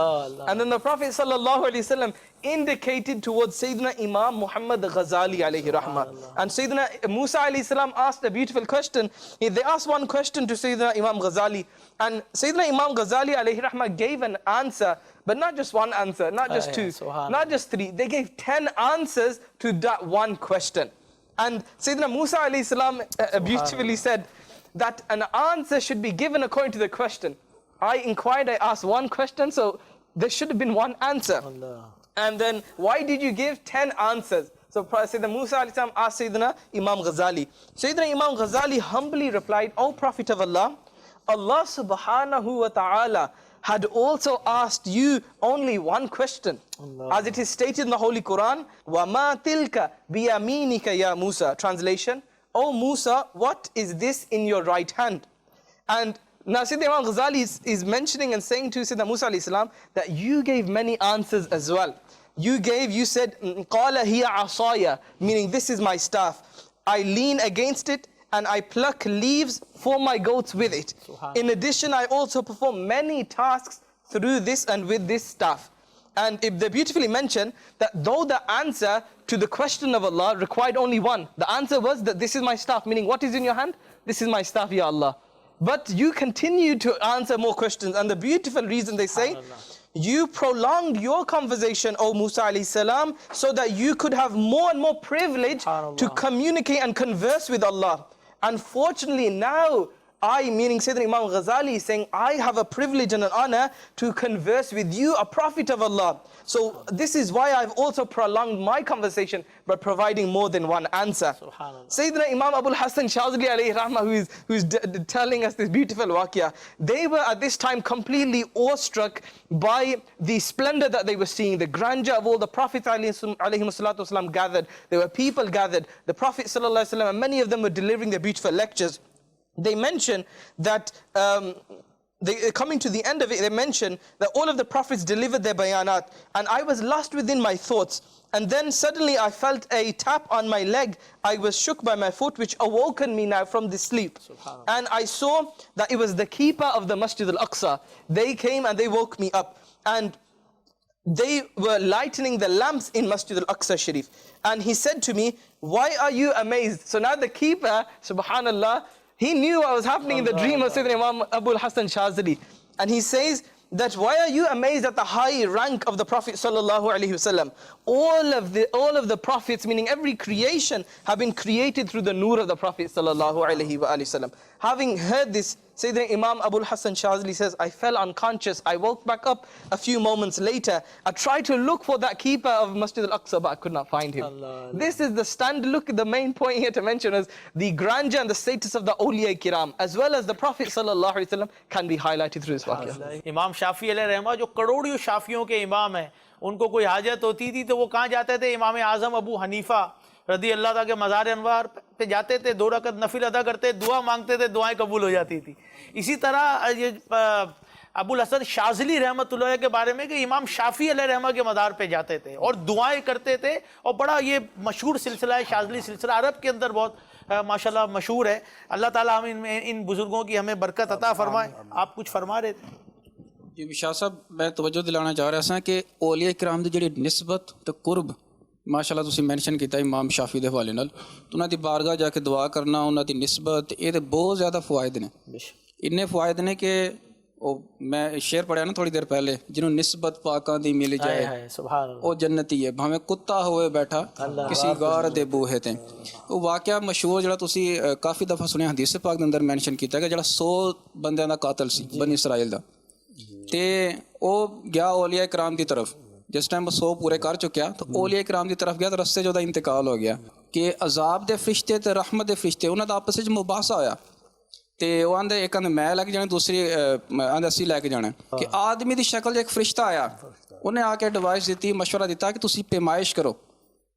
And then the Prophet sallallahu alaihi wasallam indicated towards Sayyidina Imam Muhammad Ghazali alayhi rahmah. And Sayyidina Musa alayhi salam asked a beautiful question. They asked one question to Sayyidina Imam Ghazali, and Sayyidina Imam Ghazali alayhi rahmah gave an answer, but not just one answer, not just two, not just three. They gave 10 answers to that one question. And Sayyidina Musa alayhi salam beautifully said that an answer should be given according to the question. I inquired, I asked one question, so there should have been one answer. And then why did you give 10 answers? So Sayyidina Musa alayhi salam asked Sayyidina Imam Ghazali. Sayyidina Imam Ghazali humbly replied, O Prophet of Allah, Allah subhanahu wa ta'ala had also asked you only one question. As it is stated in the Holy Quran, وَمَا تِلْكَ بِيَمِينِكَ يَا Musa. Translation, O Musa, what is this in your right hand? And now Sayyidina Imam Ghazali is mentioning and saying to Sayyidina Musa alayhi salam that you gave many answers as well. You said, قَالَ هِيَ عَصَايَ, meaning this is my staff. I lean against it and I pluck leaves for my goats with it. In addition, I also perform many tasks through this and with this staff. And if they beautifully mention that though the answer to the question of Allah required only one, the answer was that this is my staff, meaning what is in your hand? This is my staff, Ya Allah. But you continue to answer more questions, and the beautiful reason they say, you prolonged your conversation, O Musa alayhi salam, so that you could have more and more privilege to communicate and converse with Allah. Unfortunately, now I, meaning Sayyidina Imam Ghazali, is saying, I have a privilege and an honor to converse with you, a prophet of Allah. So this is why I've also prolonged my conversation by providing more than one answer. Sayyidina Imam Abul Hasan Shazali alayhi rahmah, who's telling us this beautiful waqia, they were at this time completely awestruck by the splendor that they were seeing, the grandeur of all the Prophets alayhi salatu wasalam gathered. There were people gathered. The Prophet sallallahu alaihi wasallam, and many of them were delivering their beautiful lectures. They mention that, coming to the end of it, they mention that all of the prophets delivered their bayanat, and I was lost within my thoughts. And then suddenly I felt a tap on my leg. I was shook by my foot, which awoken me now from this sleep. And I saw that it was the keeper of the Masjid al-Aqsa. They came and they woke me up. And they were lightening the lamps in Masjid al-Aqsa Sharif. And he said to me, why are you amazed? So now the keeper, subhanallah, he knew what was happening in the dream of Sayyidina Imam Abul Hasan Shazali. And he says that, why are you amazed at the high rank of the Prophet sallallahu alaihi wasallam? All of the prophets, meaning every creation, have been created through the nur of the Prophet sallallahu alaihi wasallam. Having heard this, Sayyidina Imam Abul Hasan Shazali says, I fell unconscious. I woke back up a few moments later. I tried to look for that keeper of Masjid al-Aqsa, but I could not find him. This is the stand. Look, the main point here to mention is the grandeur and the status of the awliya kiram, as well as the Prophet sallallahu alaihi wasallam, can be highlighted through this waqia. امام شافعی علیہ رحمہ جو کروڑیوں شافعیوں کے امام ہیں, ان کو کوئی حاجت ہوتی تھی تو وہ کہاں جاتے تھے؟ امام اعظم ابو حنیفہ رضی اللہ تعالیٰ کے مزار انوار پہ جاتے تھے, 2 رکعت نفل ادا کرتے, دعا مانگتے تھے, دعائیں قبول ہو جاتی تھی. اسی طرح یہ ابو الحسن شاذلی رحمۃ اللہ علیہ کے بارے میں کہ امام شافعی علیہ رحمہ کے مزار پہ جاتے تھے اور دعائیں کرتے تھے, اور بڑا یہ مشہور سلسلہ ہے شاذلی سلسلہ, عرب کے اندر بہت ماشاءاللہ مشہور ہے. اللہ تعالیٰ ہم ان بزرگوں کی ہمیں برکت عطا فرمائے. آپ کچھ فرما رہے تھے؟ جی شاہ صاحب, میں توجہ دلانا چاہ رہا سا کہ اولیاء کرام دی جڑی نسبت تے قرب ماشاءاللہ تسی مینشن کیتا امام شافعی دے حوالے نال, تو انہاں دی بارگاہ جا کے دعا کرنا, انہاں دی نسبت, یہ تے بہت زیادہ فوائد نے. اتنے فوائد نے کہ میں شعر پڑھیا نا تھوڑی دیر پہلے, جنہوں نسبت پاکاں دی مل جائے او جنتی ہے, بھاویں کتا ہوئے بیٹھا کسی غار دے بوہے تے. وہ واقعہ مشہور جڑا تسی کافی دفعہ سنیا حدیث پاک دے اندر مینشن کیتا کہ جڑا 100 بندیاں دا قاتل سی بنی اسرائیل دا, تے او گیا اولیاء کرام دی طرف. جس ٹائم وہ 100 پورے کر چکیا تو اولیاء کرام دی طرف گیا تو رستے جو دا انتقال ہو گیا کہ عذاب دے فرشتے تے رحمت دے فرشتے انہاں دا آپس وچ مباحثہ ہویا. تے وہ آندے ایک آندے میں لے کے جانا, دوسری آندے اسی لے کے جانا, کہ آدمی دی شکل ایک فرشتہ آیا, انہیں آ کے ایڈوائس دیتی, مشورہ دیتا کہ تسی پیمائش کرو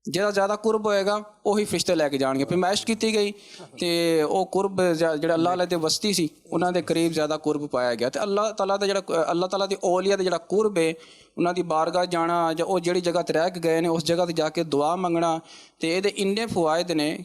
ਜਿਹੜਾ ਜ਼ਿਆਦਾ ਕੁਰਬ ਹੋਏਗਾ ਉਹੀ ਫਰਿਸ਼ਤੇ ਲੈ ਕੇ ਜਾਣਗੇ। ਫਰਮਾਇਸ਼ ਕੀਤੀ ਗਈ ਤੇ ਉਹ ਕੁਰਬ ਜਿਹੜਾ ਅੱਲਾਹ ਵਾਲੇ ਦੇ ਵਸਤੀ ਸੀ ਉਹਨਾਂ ਦੇ ਕਰੀਬ ਜ਼ਿਆਦਾ ਕੁਰਬ ਪਾਇਆ ਗਿਆ। ਤੇ ਅੱਲਾਹ ਤਾਲਾ ਦਾ ਜਿਹੜਾ ਅੱਲਾਹ ਤਾਲਾ ਦੀ ਔਲੀਆ ਦਾ ਜਿਹੜਾ ਕੁਰਬ ਹੈ, ਉਹਨਾਂ ਦੀ ਬਾਰਗਾਹ ਜਾਣਾ ਜਾਂ ਉਹ ਜਿਹੜੀ ਜਗ੍ਹਾ ਤੇ ਰਹਿ ਕੇ ਗਏ ਨੇ ਉਸ ਜਗ੍ਹਾ ਤੇ ਜਾ ਕੇ ਦੁਆ ਮੰਗਣਾ, ਤੇ ਇਹਦੇ ਇੰਨੇ ਫਵਾਇਦ ਨੇ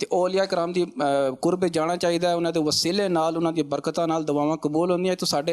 ਤੇ ਔਲੀਆ ਕਰام ਦੀ ਕੁਰਬ ਜਾਣਾ ਚਾਹੀਦਾ, ਉਹਨਾਂ ਦੇ ਵਸੀਲੇ ਨਾਲ, ਉਹਨਾਂ ਦੀ ਬਰਕਤਾਂ ਨਾਲ ਦੁਆਵਾਂ ਕਬੂਲ ਹੁੰਦੀਆਂ। ਤਾਂ ਸਾਡੇ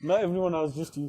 No, everyone else, just you.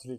3.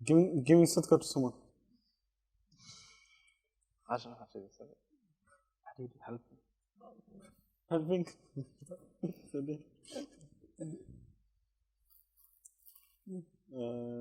give Yusuf to someone. I don't know how to do this. I need help. Helping.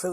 ਫਿਰ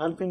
Helping.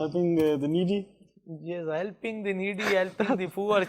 Helping the needy. Yes, helping the needy, helping the poor.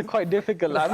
are quite difficult. I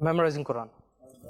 Memorizing Quran.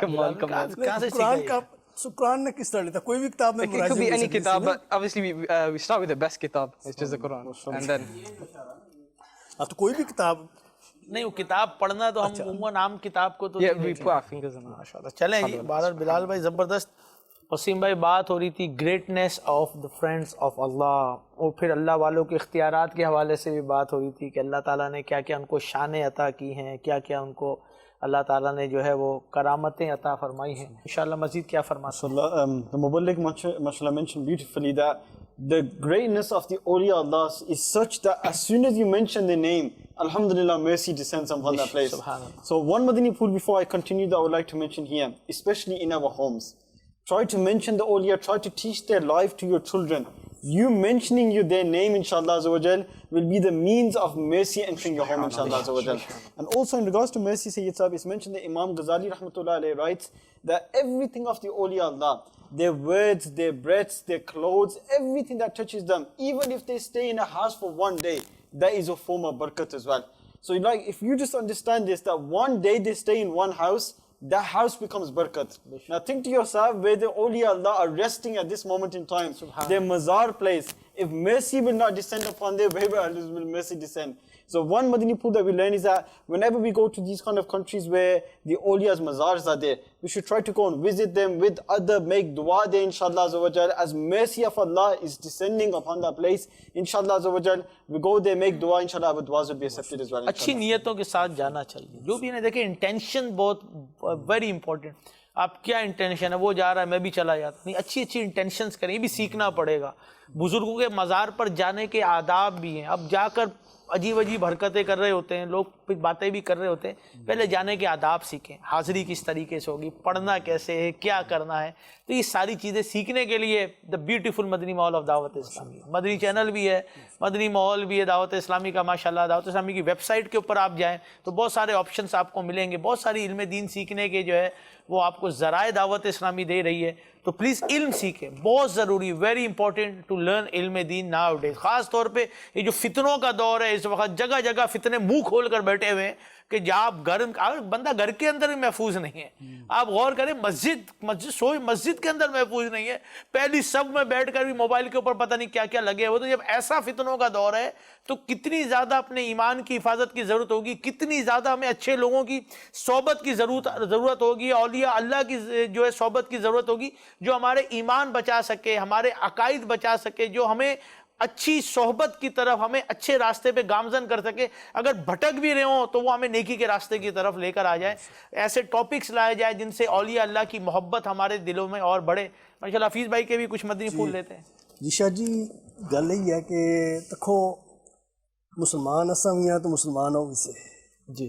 Kamaal. کہاں سے قرآن سیکھا کا قرآن نے کس طرح لیتا کوئی بھی کتاب میں It could be any kitab, but obviously we start with the best kitab, which is the Quran, and then تو کوئی بھی کتاب نہیں وہ کتاب پڑھنا تو ہم عموماً عام کتاب کو تو we put our fingers in it. ماشاءاللہ. چلیں جی بہرحال بلال بھائی زبردست. وسیم بھائی بات ہو رہی تھی greatness of the friends of Allah, اور پھر اللہ والوں کے اختیارات کے حوالے سے بھی بات ہو رہی تھی کہ اللہ تعالیٰ نے کیا کیا ان کو شانیں عطا کی ہیں، کیا کیا ان کو اللہ تعالیٰ نے جو ہے وہ کرامتیں عطا فرمائی ہیں. انشاءاللہ مزید کیا فرماتے ہیں؟ The Muballigh mashallah mentioned beautifully that the greatness of the awliya Allah is such that as soon as you mention the name, alhamdulillah, mercy descends upon that place. Subhanallah. So one Madani pool before I continue that I would like to mention here, especially in our homes. Try to mention the awliya, try to teach their life to your children. You mentioning their name, inshallah azza wa jal, will be the means of mercy entering your home, inshallah azza wa jal. And also in regards to mercy, Sayyid Sahib, it's mentioned that Imam Ghazali rahmatullah alayhi writes that everything of the awliya Allah, their words, their breaths, their clothes, everything that touches them, even if they stay in a house for one day, that is a form of barakat as well. So like, if you just understand this, that one day they stay in one house, that house becomes barakat. Now think to yourself where the awliya Allah are resting at this moment in time, their mazar place. If mercy will not descend upon them, where will mercy descend? So one Madani pool that we learn is that whenever we go to these kind of countries where the awliya's mazars are there, we should try to go and visit them with other, make dua there, inshallah azza wa jal, as mercy of Allah is descending upon that place. Inshallah azza wa jal, we go there, make dua, inshallah our duas will be accepted as well. اچھی نیتوں کے ساتھ جانا چاہیے. جو بھی دیکھیں intention بہت ویری امپورٹنٹ. آپ کیا انٹینشن ہے، وہ جا رہا ہے میں بھی چلا جاتا. نہیں، اچھی اچھی انٹینشنز کریں، یہ بھی سیکھنا پڑے گا. بزرگوں کے مزار پر جانے کے آداب بھی ہیں. اب جا کر عجیب عجیب حرکتیں کر رہے ہوتے ہیں لوگ، باتیں بھی کر رہے ہوتے ہیں. پہلے جانے کے آداب سیکھیں، حاضری کس طریقے سے ہوگی، پڑھنا کیسے ہے، کیا کرنا ہے. تو یہ ساری چیزیں سیکھنے کے لیے دا بیوٹیفل مدنی ماحول آف دعوت اسلامی، مدنی چینل بھی ہے، مدنی ماحول بھی ہے دعوت اسلامی کا. ماشاءاللہ دعوت اسلامی کی ویب سائٹ کے اوپر آپ جائیں تو بہت سارے آپشنس آپ کو ملیں گے. بہت ساری علم دین سیکھنے کے جو ہے وہ آپ کو ذرائع دعوت اسلامی دے رہی ہے. تو پلیز علم سیکھیں، بہت ضروری، ویری امپورٹنٹ ٹو لرن علم دین ناؤ ڈیز. خاص طور پہ یہ جو فتنوں کا دور ہے اس وقت، جگہ جگہ فتنے منہ کھول کر بیٹھے ہوئے ہیں کہ جہاں آپ بندہ گھر کے اندر محفوظ نہیں ہے. آپ غور کریں، مسجد کے اندر محفوظ نہیں ہے، پہلی صف میں بیٹھ کر بھی موبائل کے اوپر پتہ نہیں کیا کیا لگے ہوئے. تو جب ایسا فتنوں کا دور ہے تو کتنی زیادہ اپنے ایمان کی حفاظت کی ضرورت ہوگی، کتنی زیادہ ہمیں اچھے لوگوں کی صحبت کی ضرورت ہوگی، اولیاء اللہ کی جو ہے صحبت کی ضرورت ہوگی، جو ہمارے ایمان بچا سکے، ہمارے عقائد بچا سکے، جو ہمیں اچھی صحبت کی طرف، ہمیں اچھے راستے پہ گامزن کر سکے. اگر بھٹک بھی رہے ہوں تو وہ ہمیں نیکی کے راستے کی طرف لے کر آ جائیں. ایسے ٹاپکس لائے جائیں جن سے اولیاء اللہ کی محبت ہمارے دلوں میں اور بڑھے. ماشاءاللہ حفیظ بھائی کے بھی کچھ مدنی پھول لیتے ہیں. جی شاہ جی، گل یہ ہے کہ دیکھو مسلمان اساں بھی ہیں تو مسلمان ہو بھی سے جی،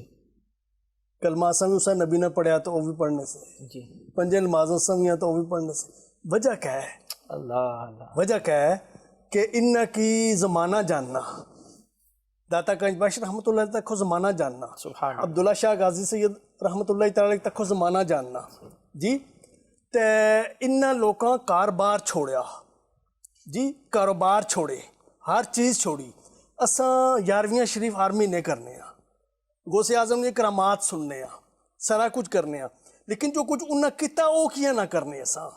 کلمہ اساں بھی اسے نبی نے پڑھیا تو وہ بھی پڑھنے سے، جی، پنجے نمازیں اساں بھی ہیں تو وہ بھی پڑھنے سے. وجہ کیا ہے؟ اللہ وجہ کیا ہے کہ ان کی زمانہ جاننا. داتا گنج بخش رحمۃ اللہ تک کو زمانہ جاننا، سبحان اللہ. عبداللہ شاہ غازی سید رحمۃ اللہ تعالی تک کو زمانہ جاننا. جی تے ان لوکاں کاروبار چھوڑیا، جی کاروبار چھوڑے، ہر چیز چھوڑی. اساں 11ویں شریف ہر مہینے کرنے ہاں، غوث اعظم کے کرامات سننے ہاں، سارا کچھ کرنے ہاں. لیکن جو کچھ انہاں کیتا وہ کیا نہ کرنے اساں،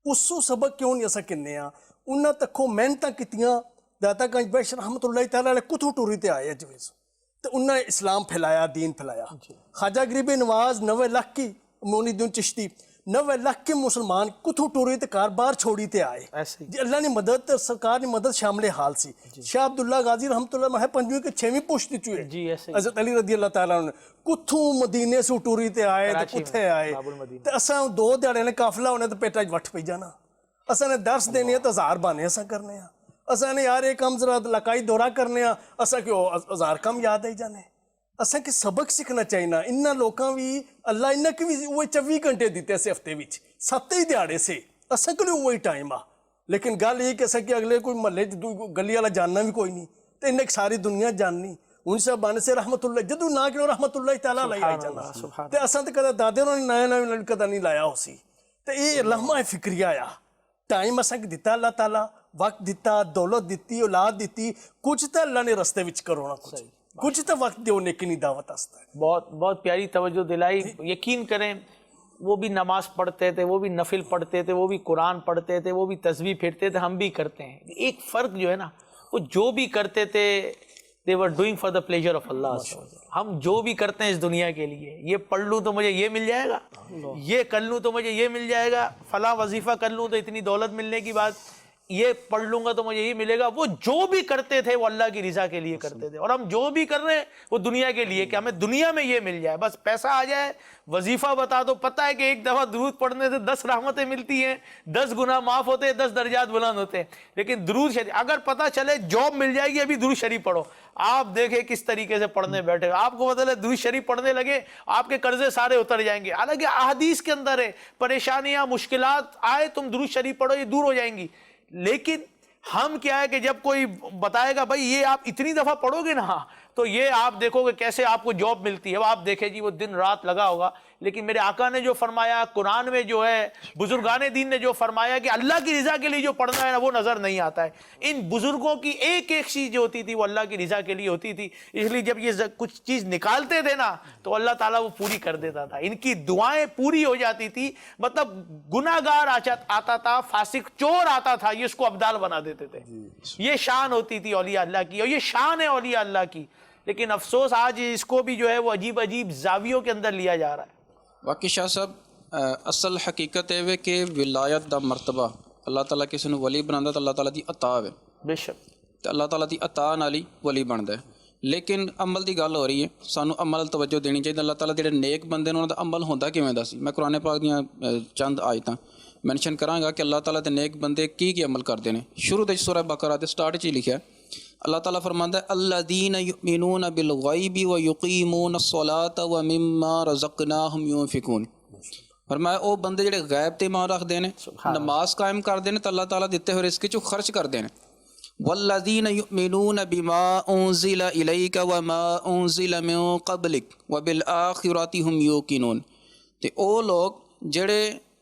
اس کو سبق کیوں نہیں اساں کنے ہاں. انہاں تکھوں محنتاں کیتیاں. داتا گنج بخش رحمۃ اللہ تعالی علیہ کتھوں ٹوری تے آئے جویز تے انہاں اسلام پھیلایا، دین پھیلایا. خواجہ غریب نواز 90 لاکھ کی، مونی الدین چشتی 90 لاکھ کے مسلمان کتھوں ٹوری تے کاروبار چھوڑی تے آئے. جی اللہ نے مدد، سرکار نے مدد شامل حال سی. شاہ عبداللہ غازی رحمۃ اللہ محب 5ویں کے 6ویں پوشتی چوئے جی ایسے حضرت علی رضی اللہ تعالیٰ عنہ کتھوں مدینے سے ٹوری تے آئے تے کتھے آئے. تے اساں 2 دیہڑے نے قافلہ ہونے تے پیٹا وٹ پی جانا. اساں نے درس دینے تو 1000 بانے اساں کرنے ہاں. اساں نے یار ایک کم ذرا لکائی دورہ کرنے ہاں، اساں کیوں 1000 کم یاد آئی جانے. اساں کہ سبق سیکھنا چاہیے. انہاں لوکاں بھی اللہ انہاں کی بھی وہ 24 گھنٹے دیتے سے ہفتے وچ 7 ہی دیہڑے سے. اساں کے لیے وہی ٹائم آ. لیکن گل یہ کہ اساں کہ اگلے کوئی محلے گلی والا جاننا بھی کوئی نہیں تے انہیں ساری دنیا جاننی. ان سے بانے سے رحمت اللہ جدو نہ کہ رحمت اللہ تعالیٰ علیہ آئی جانا. تے اساں تے کدے دادے انہوں نے نیا کدے نہیں لایا ہو سی. تے یہ لمحہ فکریہ آیا. ٹائم اساں کہ دیتا اللہ تعالیٰ، وقت دیتا، دولت دیتی، اولاد دیتی، کچھ تے اللہ نے رستے وچ کرونا کچھ. کچھ تو وقت دیو نیکی نہیں دعوت آستا ہے. بہت بہت پیاری توجہ دلائی. یقین کریں وہ بھی نماز پڑھتے تھے, وہ بھی نفل پڑھتے تھے, وہ بھی قرآن پڑھتے تھے, وہ بھی تسبیح پھرتے تھے, ہم بھی کرتے ہیں. ایک فرق جو ہے نا, وہ جو بھی کرتے تھے they were doing for the pleasure of Allah. ہم جو بھی کرتے ہیں اس دنیا کے لیے, یہ پڑھ لوں تو مجھے یہ مل جائے گا, یہ کر لوں تو مجھے یہ مل جائے گا, فلاں وظیفہ کر لوں تو اتنی دولت ملنے کی بات, یہ پڑھ لوں گا تو مجھے یہ ملے گا. وہ جو بھی کرتے تھے وہ اللہ کی رضا کے لیے کرتے تھے, اور ہم جو بھی کر رہے ہیں وہ دنیا کے لیے کہ ہمیں دنیا میں یہ مل جائے, بس پیسہ آ جائے. وظیفہ بتا دو, پتہ ہے کہ ایک دفعہ درود پڑھنے سے 10 رحمتیں ملتی ہیں, 10 گناہ معاف ہوتے ہیں, 10 درجات بلند ہوتے ہیں. لیکن درود شریف اگر پتہ چلے جاب مل جائے گی, ابھی درود شریف پڑھو, آپ دیکھیں کس طریقے سے پڑھنے بیٹھے. آپ کو پتہ چلے درود شریف پڑھنے لگے, آپ کے قرضے سارے اتر جائیں گے. حالانکہ احادیث کے اندر ہے پریشانیاں مشکلات آئے تم درود شریف پڑھو, یہ دور ہو جائیں گی. لیکن ہم کیا ہے کہ جب کوئی بتائے گا بھائی یہ آپ اتنی دفعہ پڑھو گے نا تو یہ آپ دیکھو گے کیسے آپ کو جاب ملتی ہے. آپ دیکھیں جی وہ دن رات لگا ہوگا, لیکن میرے آقا نے جو فرمایا, قرآن میں جو ہے بزرگان دین نے جو فرمایا کہ اللہ کی رضا کے لیے جو پڑھنا ہے نا وہ نظر نہیں آتا ہے. ان بزرگوں کی ایک ایک چیز جو ہوتی تھی وہ اللہ کی رضا کے لیے ہوتی تھی. اس لیے جب یہ کچھ چیز نکالتے تھے نا تو اللہ تعالیٰ وہ پوری کر دیتا تھا. ان کی دعائیں پوری ہو جاتی تھی. مطلب گناہگار آتا تھا, فاسق چور آتا تھا, یہ اس کو ابدال بنا دیتے تھے. یہ شان ہوتی تھی اولیاء اللہ کی, اور یہ شان ہے اولیاء اللہ کی. لیکن افسوس آج اس کو بھی جو ہے وہ عجیب عجیب زاویوں کے اندر لیا جا رہا ہے. واقعی شاہ صاحب اصل حقیقت ہے کہ ولایت دا مرتبہ اللہ تعالیٰ کسی نے ولی بناتا تو اللہ تعالیٰ دی عطا ہے, بے شک تو اللہ تعالیٰ دی عطا نال ہی ولی بنتا ہے. لیکن عمل دی گل ہو رہی ہے, سانو عمل توجہ دینی چاہیے. اللہ تعالیٰ جڑے نیک بندے نے انہاں دا عمل ہوندا کیویں دا سی. میں قرآن پاک دیاں چند آیتاں مینشن کراں گا کہ اللہ تعالیٰ دے نیک بندے کی عمل کرتے ہیں. شروع تے سورہ بقرہ دے سٹارٹ چ ہی لکھیا ہے, اللہ تعالیٰ فرماندا ہے الذین یؤمنون بالغیب ویقیمون الصلاۃ ومما رزقناہم ينفقون. فرمایا او بندے جڑے غیب تے ایمان رکھدے نے, نماز قائم کردے نے, تے اللہ تعالیٰ دتے ہوئے رزق چوں خرچ کردے نے. والذین یؤمنون بما انزل الیک وما انزل من قبلک وبالآخرۃ ہم یوقنون. تے او لوگ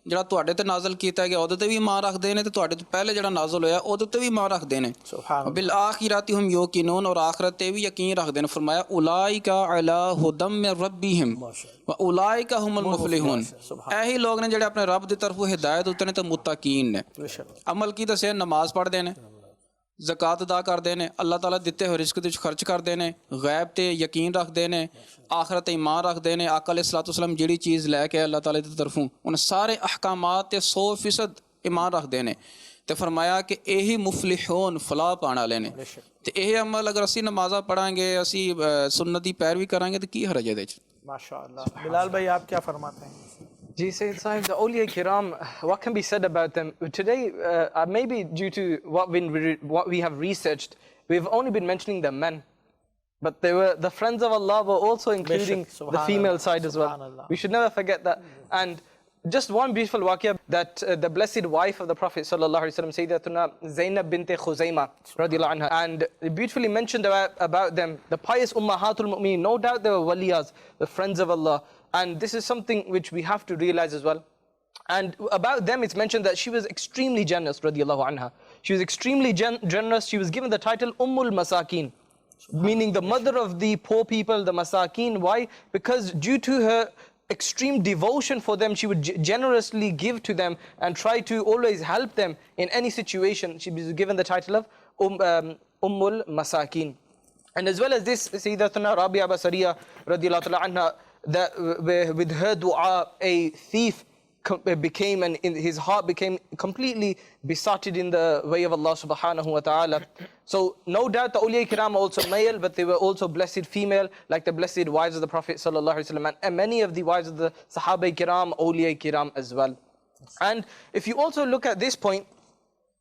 جڑا تواڈے تے نازل کیتا گیا اودے تے بھی ایمان رکھدے نے, تے تواڈے تو پہلے جڑا نازل ہویا اودے تے بھی ایمان رکھدے نے. بالآخرۃ ہم یوقنون, اور آخرت تے بھی یقین رکھدے نے. فرمایا اولئک علی ھدی من ربہم واولئک هم المفلحون. ایہی لوگ نے جڑے اپنے رب دی طرف ہدایت ہوتے نے تے متقین نے. عمل کی دسیا, نماز پڑھدے نے, زکوٰۃ ادا کرتے ہیں, اللہ تعالیٰ دیتے ہوئے رزق وچ خرچ کرتے ہیں, غیب تے یقین رکھتے ہیں, آخرت ایمان رکھتے ہیں. آقا علیہ الصلوۃ والسلام جڑی چیز لے کے اللہ تعالیٰ کی طرفوں ان سارے احکامات تے 100% ایمان رکھتے ہیں. تے فرمایا کہ یہی مفلحون فلاح پانے والے نے. تے یہ عمل اگر اسی نمازاں پڑھیں گے, اسی سنت دی پیروی کریں گے تو کی حرج ہے دے. ماشاء اللہ. بلال بھائی آپ کیا فرماتے ہیں؟ Ji Sayyid Sahib, the awliya kiram, what can be said about them? Today, maybe due to what we have researched, we've only been mentioning the men. But the friends of Allah were also including the female side as well. We should never forget that. And just one beautiful waqiyah, that the blessed wife of the Prophet sallallahu alaihi wasallam, Sayyidatuna Zainab bint Khuzaymah radiyallahu anha, and beautifully mentioned about them, the pious Ummahatul Mu'mineen. No doubt they were waliyas, the friends of Allah. And this is something which we have to realize as well. And about them, it's mentioned that she was extremely generous, radiyallahu anha. She was extremely generous. She was given the title Ummul Masakin, meaning the mother of the poor people, the Masakin. Why? Because due to her extreme devotion for them, she would generously give to them and try to always help them in any situation. She was given the title of Ummul Masakin. And as well as this, Sayyidatuna Rabia Basariya, radiyallahu ta'ala anha, that with her dua a thief became, and his heart became completely besotted in the way of Allah subhanahu wa ta'ala. So no doubt the awliya kiram are also male, but they were also blessed female, like the blessed wives of the Prophet sallallahu alaihi wasallam, and many of the wives of the Sahaba kiram, awliya kiram as well. And if you also look at this point,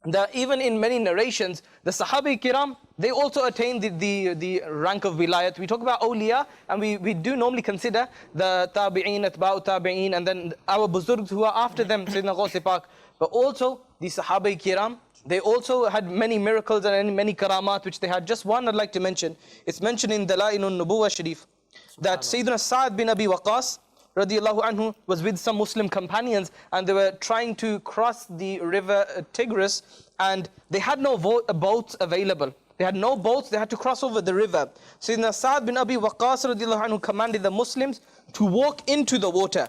that even in many narrations, the Sahaba kiram, they also attained the rank of wilayat. We talk about awliya, and we do normally consider the tabi'een, atba'u tabi'een, and then our buzurgs who are after them, Sayyidina Ghaus Pak. But also the Sahaba kiram, they also had many miracles and many karamat which they had. Just one I'd like to mention. It's mentioned in Dalailun Nubuwah Sharif that Sayyidina Sa'ad bin Abi Waqqas radiyallahu anhu was with some Muslim companions, and they were trying to cross the river Tigris, and they had no boats available. They had no boats, they had to cross over the river. Sayyidina Sa'd bin Abi Waqqas radiallahu anhu commanded the Muslims to walk into the water.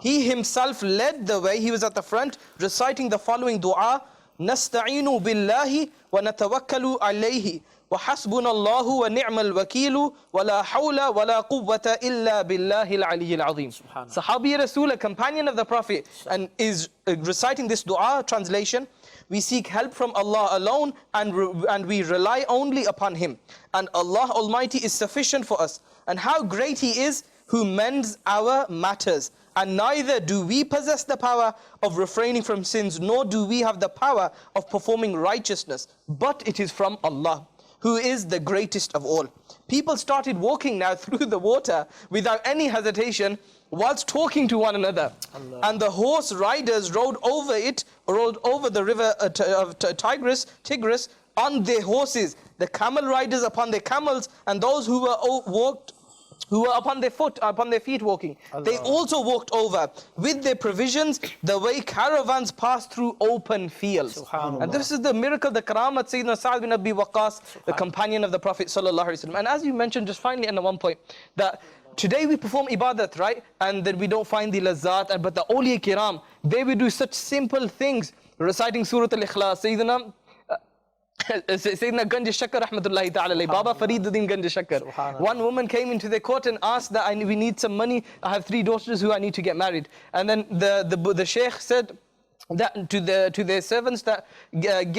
He himself led the way, he was at the front reciting the following dua: نستعين بالله ونتوكل عليه وحسبنا الله ونعم الوكيل ولا حول ولا قوة إلا بالله العلي العظيم. Sahabi Rasul, a companion of the Prophet, and is reciting this dua. Translation: we seek help from Allah alone and we rely only upon Him. And Allah Almighty is sufficient for us. And how great He is who mends our matters. And neither do we possess the power of refraining from sins, nor do we have the power of performing righteousness. But it is from Allah, who is the greatest of all. People started walking now through the water without any hesitation, whilst talking to one another. And the horse riders rode over the river Tigris on their horses, the camel riders upon their camels, and those who were upon their feet walking. They also walked over with their provisions the way caravans pass through open fields. And this is the miracle, the karamat Sayyidina Sa'd bin Abi Waqqas, the companion of the Prophet sallallahu alaihi wasallam. And as you mentioned just finally at one point, that today we perform ibadat, right? And then we don't find the lazat, but the awliya kiram, they will do such simple things, reciting Surah Al-Ikhlas. Sayyidina Ganj Shakkar rahmatullahi ta'ala alayhi, Baba Fariduddin Ganj Shakkar. One woman came into the court and asked that we need some money. I have 3 daughters who I need to get married. And then the sheikh said that to their servants that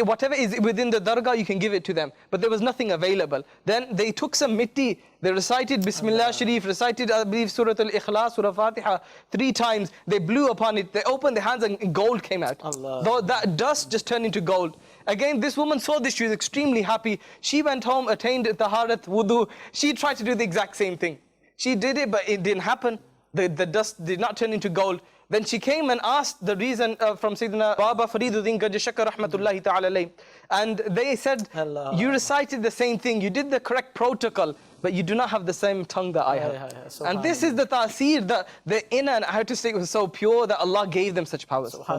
whatever is within the dargah you can give it to them, but there was nothing available. Then they took some mitti, they recited Bismillah Sharif, recited I believe Surah Al-Ikhlas, Surah Fatiha 3 times. They blew upon it, they opened their hands and gold came out. Though that dust just turned into gold. Again, this woman saw this, she was extremely happy. She went home, attained taharat, wudu. She tried to do the exact same thing. She did it, but it didn't happen. The dust did not turn into gold. Then she came and asked the reason from Sayyidina Baba Fariduddin Ganj Shakkar rahmatullahi ta'ala alayhi. And they said, you recited the same thing, you did the correct protocol, but you do not have the same tongue that I have. And this is the ta'seer, the inner and outer state was so pure that Allah gave them such powers.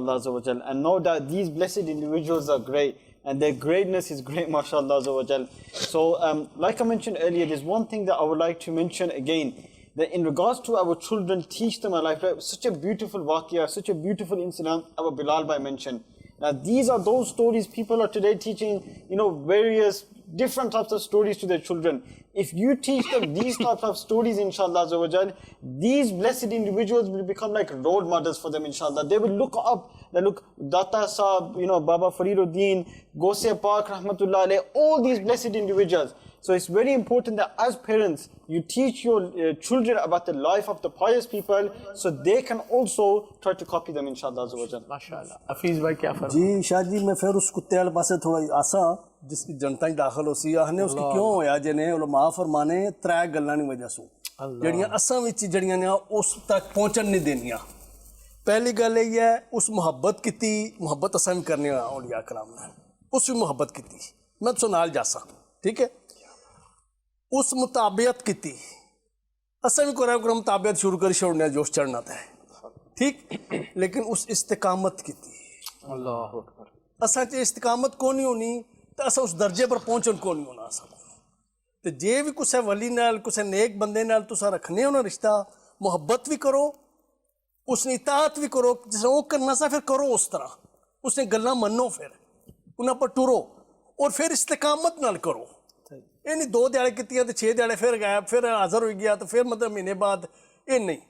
Allah Azza wa Jal, and no doubt these blessed individuals are great and their greatness is great, mashallah Azza wa Jal. So like I mentioned earlier, there's one thing that I would like to mention again, that in regards to our children, teach them a life. Such a beautiful waqiyah, such a beautiful incident our Bilal Bhai mentioned. Now these are those stories people are today teaching, various different types of stories to their children. If you teach them these types of stories, inshallah Azza wa Jal, these blessed individuals will become like role models for them, inshallah. They will look up, they look, Data Sahab, Baba Fariduddin, Gose Pak, Rahmatullah alayh, all these blessed individuals. So it's very important that as parents, you teach your children about the life of the pious people so they can also try to copy them, inshallah azza wa jal. MashaAllah. Hafiz bhai kya farma? جی شاہ جی میں پھر اس کتے والے پاسے تھوڑا آسا جس کی جنتا ہی داخل ہو سی آہنے اس کی کیوں ہویا جنے علماء فرمانے ترے گلاں دی وجہ سو جڑیاں اساں وچ جڑیاں نے اس تک پہنچن نہیں دینیاں. پہلی گل یہ ہے اس محبت کیتی محبت اساں بھی کرنے اولیاء کرام نے اس بھی محبت کیتی میں تو نال جاسا ٹھیک ہے اس مطابعت کیتی اساں بھی قرآن کرم مطابعت شروع کر چھوڑنے جوش چڑھنا تھا ٹھیک لیکن اس استقامت کیتی اللہ اکبر. اساں چ استقامت کو نہیں ہونی تو اساں اس درجے پر پہنچن کو نہیں ہونا اساں تے جے بھی کسے ولی نال کسے نیک بندے نال تساں رکھنے ہونا رشتہ محبت بھی کرو اس نے اطاعت بھی کرو جس وہ کرنا سا پھر کرو اس طرح اس نے گلاں منو پھر انہاں پر ٹرو اور پھر استقامت نال کرو. یہ نہیں 2 دیہڑے کیتیاں تے 6 دیہڑے پھر گیا پھر حاضر ہو گیا تو پھر مطلب مہینے بعد یہ نہیں.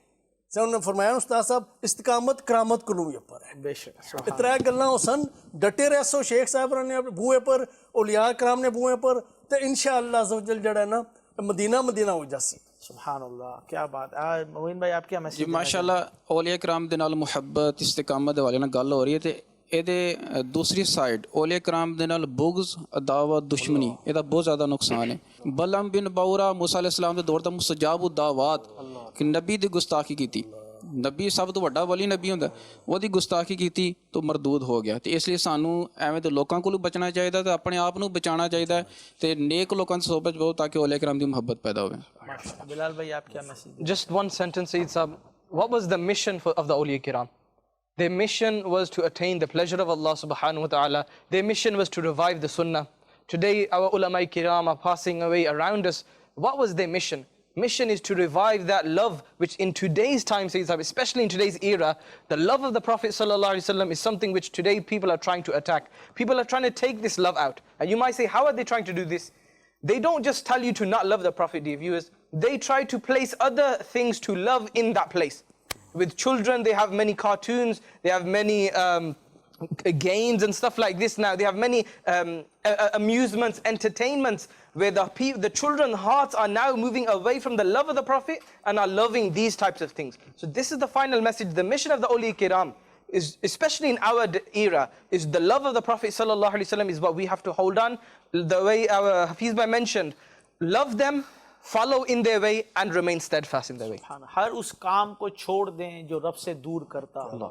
انہوں نے فرمایا استاد صاحب استقامت کرامت کو بھی اوپر ہے. بے شک. ترے گلاں ہو سن ڈٹے رہ سو شیخ صاحب نے بوئے پر اولیاء کرام نے بوئے پر تو انشاءاللہ عز و جل جڑا ہے نا مدینہ مدینہ ہو جاسی. سبحان اللہ کیا بات ہے. معین بھائی آپ کیا میسج؟ جی ماشاءاللہ اولیاء کرام دے نال محبت استقامت دے والے نال گل ہو رہی ہے تے یہ دوسری سائڈ اولیاء کرام دے نال بغض عداوت دشمنی یہ بہت زیادہ نقصان ہے. بلعم بن باورا موسیٰ علیہ السلام دے دور دا مستجاب الدعوات کہ نبی دی گستاخی کیتی نبی سب تو بڑا ولی نبی ہوندا وہ دی گستاخی کیتی تو مردود ہو گیا. تے اس لیے سانو ایویں دے لوکاں کولوں بچنا چاہیے تے اپنے آپ نوں بچانا چاہیے تے نیک لوکاں دی صحبت بہو تاکہ اولیاء کرام دی محبت پیدا ہوے. بلال بھائی آپ کیا message? Just one sentence, Sayyid Sahab. What was the mission of the awliya kiram? Their mission was to attain the pleasure of Allah subhanahu wa ta'ala. Their mission was to revive the sunnah. Today our ulama kiram are passing away around us. What was their mission? Mission is to revive that love which in today's time, Sayyid Sahab, especially in today's era, the love of the Prophet sallallahu alaihi wasallam is something which today people are trying to attack. People are trying to take this love out. And you might say, how are they trying to do this? They don't just tell you to not love the Prophet, dear viewers. They try to place other things to love in that place. With children, they have many cartoons, they have many games and stuff like this now. They have many amusements, entertainments, where the children's hearts are now moving away from the love of the Prophet and are loving these types of things. So this is the final message. The mission of the awliya kiram is, especially in our era, is the love of the Prophet sallallahu alaihi wasallam is what we have to hold on. The way our Hafiz Bhai mentioned, love them, follow in their way and remain steadfast in their way. ہر اس کام کو چھوڑ دیں جو رب سے دور کرتا ہو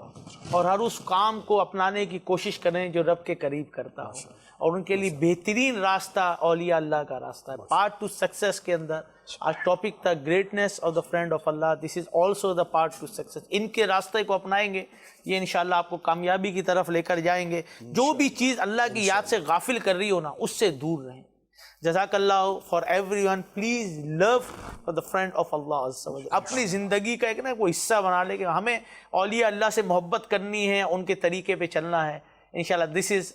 اور ہر اس کام کو اپنانے کی کوشش کریں جو رب کے قریب کرتا ہو اور ان کے لیے بہترین راستہ اولیاء اللہ کا راستہ ہے. پارٹ ٹو سکسیس کے اندر آج ٹاپک تھا greatness of the friend of Allah. This is also the part to success. ان کے راستے کو اپنائیں گے یہ انشاءاللہ آپ کو کامیابی کی طرف لے کر جائیں گے. جو بھی چیز اللہ کی یاد سے غافل کر رہی ہو نا اس سے دور رہیں. جزاک اللہ for everyone. Please love for the friend of Allah. اپنی زندگی کا ایک نا کوئی حصہ بنا لے کہ ہمیں اولیاء اللہ سے محبت کرنی ہے, ان کے طریقے پہ چلنا ہے. انشاءاللہ دس از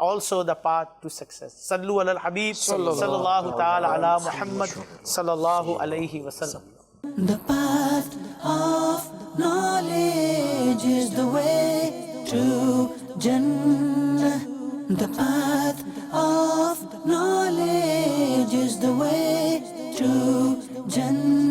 also the path to success. Sallu ala al-Habib sallallahu ta'ala ala Muhammad sallallahu alayhi wa sallam. The path of knowledge is the way to Jannah. The path of knowledge is the way to Jannah.